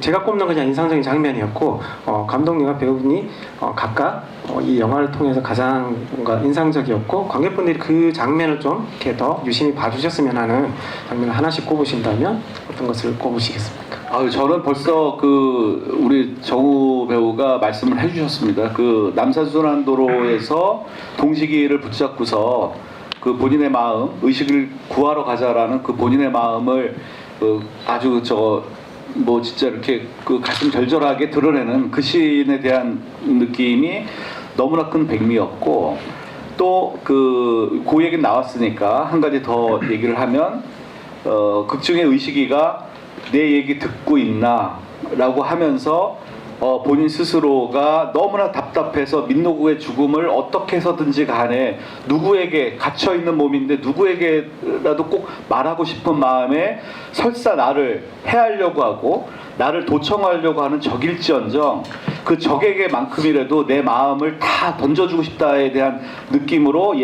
제가 꼽는 그냥 인상적인 장면이었고 감독님과 배우분이 각각 이 영화를 통해서 가장 뭔가 인상적이었고 관객분들이 그 장면을 좀 이렇게 더 유심히 봐주셨으면 하는 장면을 하나씩 꼽으신다면 어떤 것을 꼽으시겠습니까? 저는 벌써 그 우리 정우 배우가 말씀을 해주셨습니다. 그 남산순환도로에서 동식이를 붙잡고서 그 본인의 마음, 의식을 구하러 가자라는 그 본인의 마음을 아주 뭐 진짜 이렇게 그 가슴 절절하게 드러내는 그 시인에 대한 느낌이 너무나 큰 백미였고, 또 그 얘기 나왔으니까 한 가지 더 얘기를 하면 극중의 의식이가 내 얘기 듣고 있나 라고 하면서 본인 스스로가 너무나 답답해서 민노국의 죽음을 어떻게 해서든지 간에 누구에게 갇혀있는 몸인데 누구에게라도 꼭 말하고 싶은 마음에 설사 나를 해하려고 하고 나를 도청하려고 하는 적일지언정 그 적에게만큼이라도 내 마음을 다 던져주고 싶다에 대한 느낌으로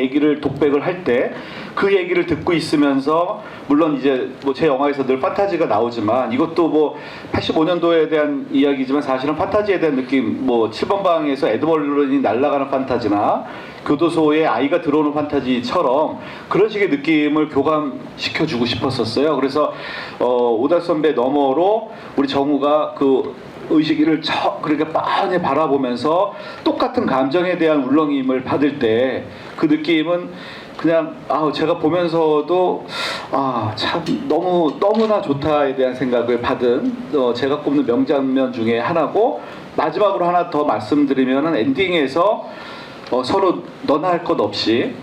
독백을 할 때 그 얘기를 듣고 있으면서, 물론 이제 뭐 제 영화에서 늘 판타지가 나오지만 이것도 뭐 85년도에 대한 이야기지만 사실은 판타지에 대한 느낌, 뭐 7번 방에서 에드벌룬이 날아가는 판타지나 교도소에 아이가 들어오는 판타지처럼 그런 식의 느낌을 교감시켜주고 싶었었어요. 그래서 오달 선배 너머로 우리 정우가 그 의식이를 그렇게 빤히 바라보면서 똑같은 감정에 대한 울렁임을 받을 때 그 느낌은 그냥 제가 보면서도 참 너무나 좋다에 대한 생각을 받은 제가 꼽는 명장면 중에 하나고, 마지막으로 하나 더 말씀드리면 엔딩에서 서로 너나 할 것 없이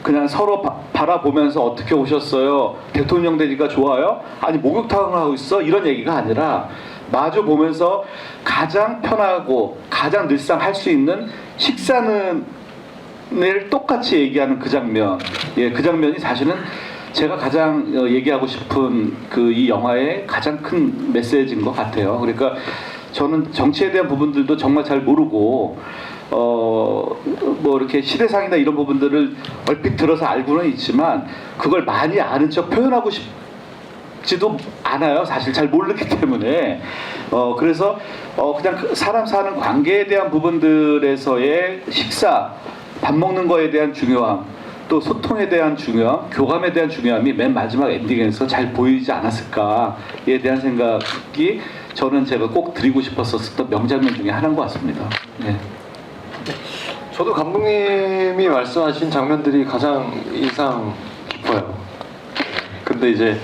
그냥 서로 바라보면서 어떻게 오셨어요? 대통령 되니까 좋아요? 아니 목욕탕을 하고 있어? 이런 얘기가 아니라 마주 보면서 가장 편하고 가장 늘상 할 수 있는 식사는 을 똑같이 얘기하는 그 장면, 그 장면이 사실은 제가 가장 얘기하고 싶은 이 영화의 가장 큰 메시지인 것 같아요. 그러니까 저는 정치에 대한 부분들도 정말 잘 모르고 뭐 이렇게 시대상이나 이런 부분들을 얼핏 들어서 알고는 있지만 그걸 많이 아는 척 표현하고 싶지도 않아요. 사실 잘 모르기 때문에. 그래서 그냥 사람 사는 관계에 대한 부분들에서의 식사, 밥 먹는 거에 대한 중요함, 또 소통에 대한 중요함, 교감에 대한 중요함이 맨 마지막 엔딩에서 잘 보이지 않았을까에 대한 생각이 저는 제가 꼭 드리고 싶었었던 명장면 중에 하나인 것 같습니다. 네. 저도 감독님이 말씀하신 장면들이 가장 인상 깊어요. 근데 이제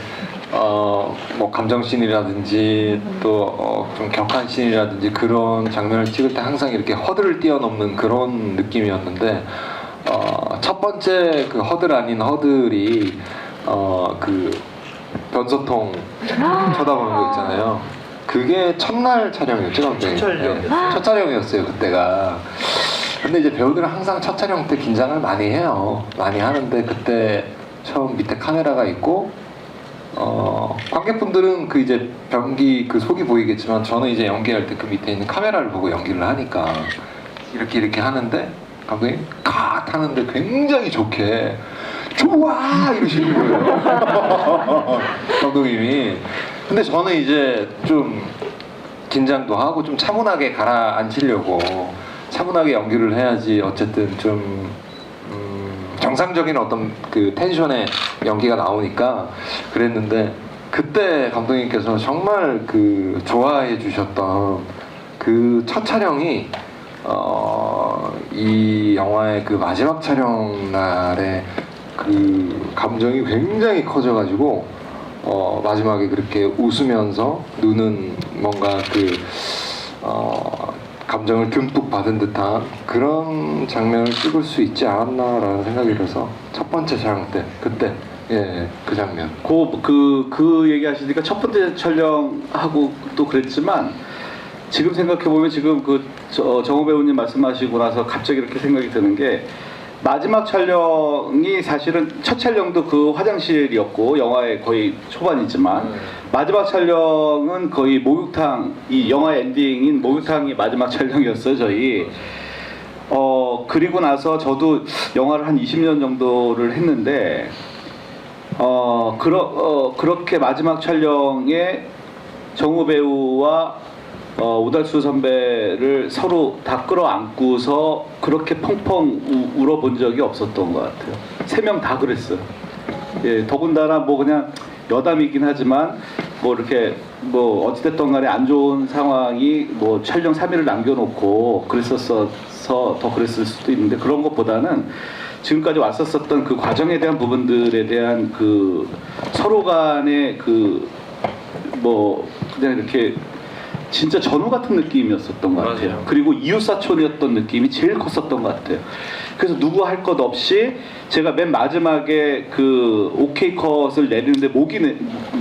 뭐 감정씬이라든지 또 좀 격한 씬이라든지 그런 장면을 찍을 때 항상 이렇게 허들을 뛰어넘는 그런 느낌이었는데, 첫 번째 그 허들 아닌 허들이 그 변소통 쳐다보는 거 있잖아요. 그게 첫날 촬영이었죠, 감독님. 첫 촬영이었어요, 그때가. 근데 이제 배우들은 항상 첫 촬영 때 긴장을 많이 해요. 많이 하는데 그때 처음 밑에 카메라가 있고 관객분들은 그 이제 변기 그 속이 보이겠지만 저는 이제 연기할 때 그 밑에 있는 카메라를 보고 연기를 하니까 이렇게 하는데 감독님 컷 하는데 굉장히 좋게 좋아 이러시는 거예요. 감독님이. 근데 저는 이제 좀 긴장도 하고 좀 차분하게 가라앉히려고 차분하게 연기를 해야지 어쨌든 좀 정상적인 어떤 그 텐션의 연기가 나오니까 그랬는데, 그때 감독님께서 정말 그 좋아해 주셨던 그 첫 촬영이 이 영화의 그 마지막 촬영 날에 그 감정이 굉장히 커져가지고 마지막에 그렇게 웃으면서 눈은 뭔가 그 감정을 듬뿍 받은 듯한 그런 장면을 찍을 수 있지 않았나라는 생각이 들어서 첫 번째 촬영 때 그때 그 장면. 그 얘기하시니까 첫 번째 촬영하고 또 그랬지만 지금 생각해 보면 지금 정우 배우님 말씀하시고 나서 갑자기 이렇게 생각이 드는 게, 마지막 촬영이 사실은 첫 촬영도 그 화장실이었고 영화의 거의 초반이지만 마지막 촬영은 거의 목욕탕, 이 영화의 엔딩인 목욕탕이 마지막 촬영이었어요, 저희. 그리고 나서 저도 영화를 한 20년 정도를 했는데 그렇게 마지막 촬영에 정우 배우와 오달수 선배를 서로 다 끌어안고서 그렇게 펑펑 울어본 적이 없었던 것 같아요. 세 명 다 그랬어요. 예, 더군다나 뭐 그냥 여담이긴 하지만 뭐 이렇게 뭐 어찌됐든 간에 안 좋은 상황이 뭐 촬영 3일을 남겨놓고 그랬었어서 더 그랬을 수도 있는데 그런 것보다는 지금까지 왔었던 그 과정에 대한 부분들에 대한 그 서로 간의 그 뭐 그냥 이렇게 진짜 전우 같은 느낌이었었던 것 같아요. 맞아요. 그리고 이웃사촌이었던 느낌이 제일 컸었던 것 같아요. 그래서 누구 할 것 없이 제가 맨 마지막에 그 오케이 컷을 내리는데 목이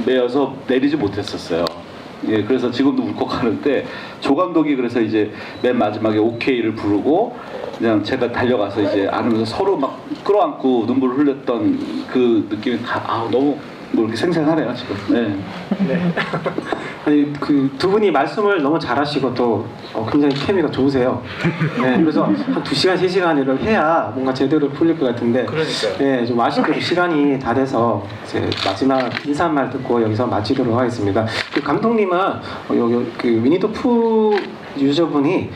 메어서 내리지 못했었어요. 예, 그래서 지금도 울컥하는데 조 감독이 그래서 이제 맨 마지막에 오케이를 부르고 그냥 제가 달려가서 이제 안으면서 서로 막 끌어안고 눈물을 흘렸던 그 느낌이 너무 뭐 이렇게 생생하네요 지금. 네. 아니 그 두 분이 말씀을 너무 잘하시고 또 굉장히 케미가 좋으세요. 네, 그래서 한 2시간, 3시간을 해야 뭔가 제대로 풀릴 것 같은데 그러니까요. 네, 좀 아쉽게도 시간이 다 돼서 이제 마지막 인사말 듣고 여기서 마치도록 하겠습니다. 그 감독님은 여기 그 위니도프 유저분이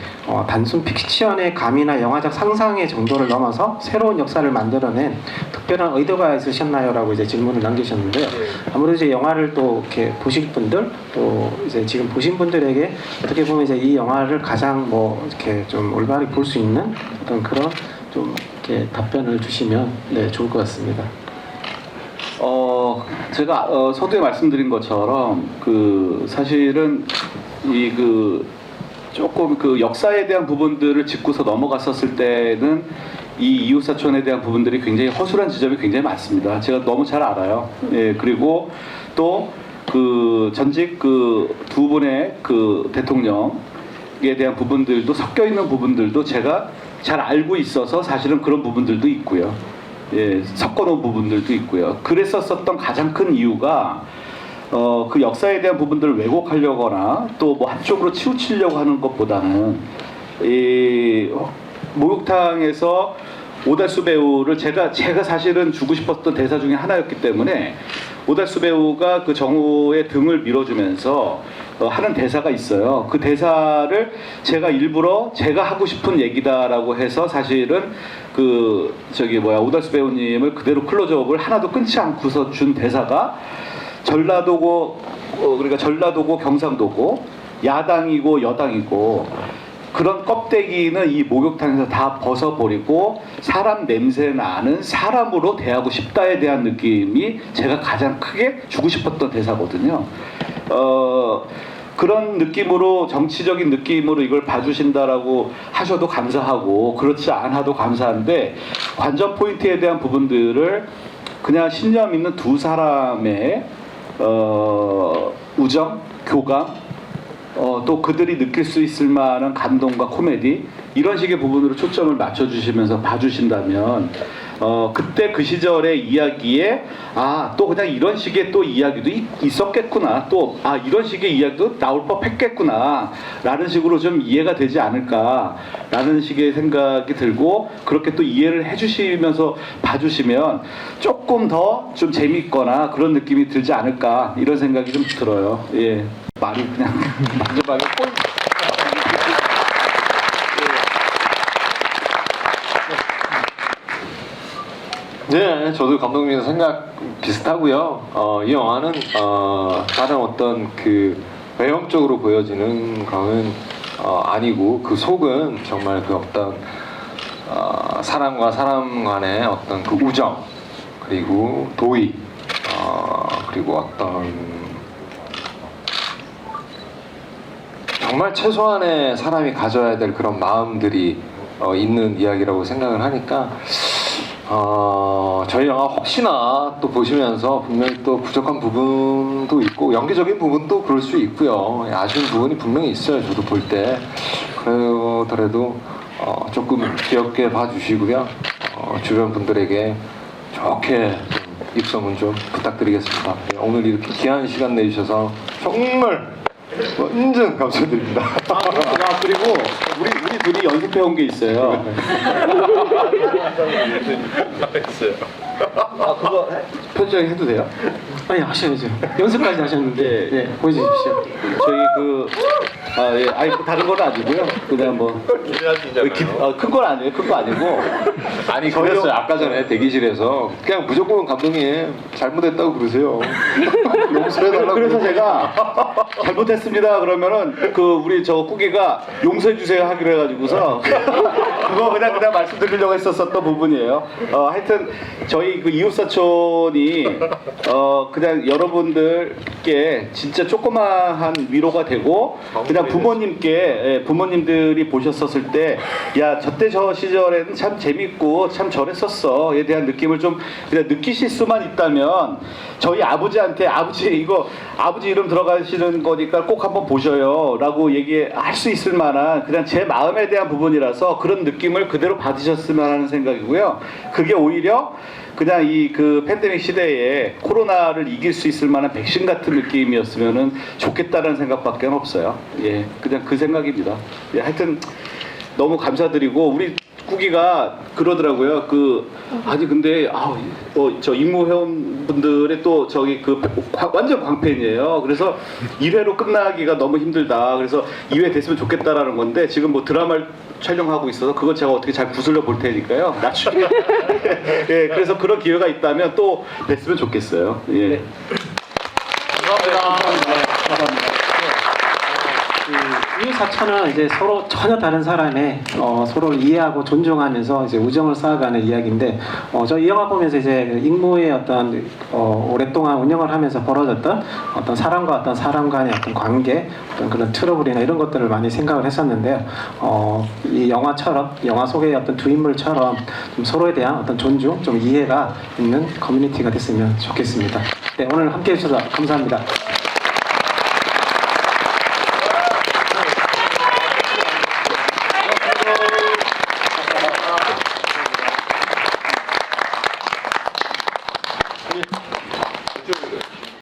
단순 픽션의 감이나 영화적 상상의 정도를 넘어서 새로운 역사를 만들어낸 특별한 의도가 있으셨나요?라고 이제 질문을 남기셨는데요. 아무래도 이제 영화를 또 이렇게 보실 분들 또 이제 지금 보신 분들에게 어떻게 보면 이제 이 영화를 가장 뭐 이렇게 좀 올바르게 볼 수 있는 어떤 그런 좀 이렇게 답변을 주시면 네 좋을 것 같습니다. 제가 서두에 말씀드린 것처럼 그 사실은 이 그 조금 그 역사에 대한 부분들을 짚고서 넘어갔었을 때는 이 이웃사촌에 대한 부분들이 굉장히 허술한 지점이 굉장히 많습니다. 제가 너무 잘 알아요. 예, 그리고 또 그 전직 그 두 분의 그 대통령에 대한 부분들도 섞여 있는 부분들도 제가 잘 알고 있어서 사실은 그런 부분들도 있고요. 예, 섞어놓은 부분들도 있고요. 그랬었던 가장 큰 이유가 그 역사에 대한 부분들을 왜곡하려거나 또 뭐 한쪽으로 치우치려고 하는 것보다는 이 목욕탕에서 오달수 배우를 제가 사실은 주고 싶었던 대사 중에 하나였기 때문에 오달수 배우가 그 정우의 등을 밀어주면서 하는 대사가 있어요. 그 대사를 제가 일부러 제가 하고 싶은 얘기다라고 해서 사실은 그 오달수 배우님을 그대로 클로즈업을 하나도 끊지 않고서 준 대사가 전라도고 그러니까 전라도고 경상도고 야당이고 여당이고 그런 껍데기는 이 목욕탕에서 다 벗어버리고 사람 냄새 나는 사람으로 대하고 싶다에 대한 느낌이 제가 가장 크게 주고 싶었던 대사거든요. 그런 느낌으로 정치적인 느낌으로 이걸 봐주신다라고 하셔도 감사하고 그렇지 않아도 감사한데 관전 포인트에 대한 부분들을 그냥 신념 있는 두 사람의 우정, 교감 또 그들이 느낄 수 있을 만한 감동과 코미디 이런 식의 부분으로 초점을 맞춰주시면서 봐주신다면 그때 그 시절의 이야기에 또 그냥 이런 식의 또 이야기도 있었겠구나 또 이런 식의 이야기도 나올 법했겠구나 라는 식으로 좀 이해가 되지 않을까 라는 식의 생각이 들고 그렇게 또 이해를 해주시면서 봐주시면 조금 더 좀 재밌거나 그런 느낌이 들지 않을까 이런 생각이 좀 들어요. 예, 말이 그냥 마지막에 꼴. 네, 저도 감독님 생각 비슷하고요. 이 영화는 다른 어떤 그 외형적으로 보여지는 거는 아니고 그 속은 정말 그 어떤 사람과 사람 간의 어떤 그 우정 그리고 도의 그리고 어떤 정말 최소한의 사람이 가져야 될 그런 마음들이 있는 이야기라고 생각을 하니까 저희 영화 혹시나 또 보시면서 분명히 또 부족한 부분도 있고 연기적인 부분도 그럴 수 있고요. 아쉬운 부분이 분명히 있어요. 저도 볼 때. 그러더라도 조금 귀엽게 봐주시고요. 주변 분들에게 좋게 입소문 좀 부탁드리겠습니다. 오늘 이렇게 귀한 시간 내주셔서 정말 완전 감사드립니다. 그리고 우리 둘이 연습해온 게 있어요. 그거 편집장 해도 돼요? 아니 하셔야죠. 연습까지 하셨는데 네, 보여주십시오. 저희 그 아, 예. 아니, 뭐 다른 건 아니고요. 그냥 뭐. 큰 건 아니에요. 큰 거 아니고. 아니 그랬어요. 아까 전에 대기실에서 그냥 무조건 감독님 잘못했다고 그러세요. 용서해달라고. 그래서 제가 잘못했습니다. 그러면은 그 우리 저 꾸기가 용서해 주세요 하기로 해가지고서 그거 그냥 말씀드리려고 했었던 부분이에요. 하여튼 저희 그 이웃사촌이 그냥 여러분들께 진짜 조그마한 위로가 되고 그냥 부모님들이 보셨었을 때 야 저때 저 시절에는 참 재밌고 참 저랬었어에 대한 느낌을 좀 그냥 느끼실 수만 있다면 저희 아버지한테 아버지 이름 들어가시는 거니까 꼭 한번 보셔요라고 얘기할 수 있을 만한 그냥 제 마음에 대한 부분이라서 그런 느낌을 그대로 받으셨으면 하는 생각이고요. 그게 오히려 그냥 이 그 팬데믹 시대에 코로나를 이길 수 있을 만한 백신 같은 느낌이었으면은 좋겠다는 생각밖에 없어요. 예, 그냥 그 생각입니다. 예, 하여튼 너무 감사드리고 우리 꾸기가 그러더라고요. 아니 근데 저 임무 회원분들의 또 저기 완전 광팬이에요. 그래서 1회로 끝나기가 너무 힘들다. 그래서 2회 됐으면 좋겠다라는 건데 지금 뭐 드라마를 촬영하고 있어서 그거 제가 어떻게 잘 구슬려 볼 테니까요. 나중에 예, 그래서 그런 기회가 있다면 또 됐으면 좋겠어요. 예. 네. 감사합니다. 이웃사촌은 이제 서로 전혀 다른 사람의 서로를 이해하고 존중하면서 이제 우정을 쌓아가는 이야기인데 저 이 영화 보면서 이제 그 익모의 어떤 오랫동안 운영을 하면서 벌어졌던 어떤 사람과 어떤 사람 간의 어떤 관계, 어떤 그런 트러블이나 이런 것들을 많이 생각을 했었는데요. 이 영화처럼 영화 속의 어떤 두 인물처럼 좀 서로에 대한 어떤 존중, 좀 이해가 있는 커뮤니티가 됐으면 좋겠습니다. 네, 오늘 함께해 주셔서 감사합니다. 예.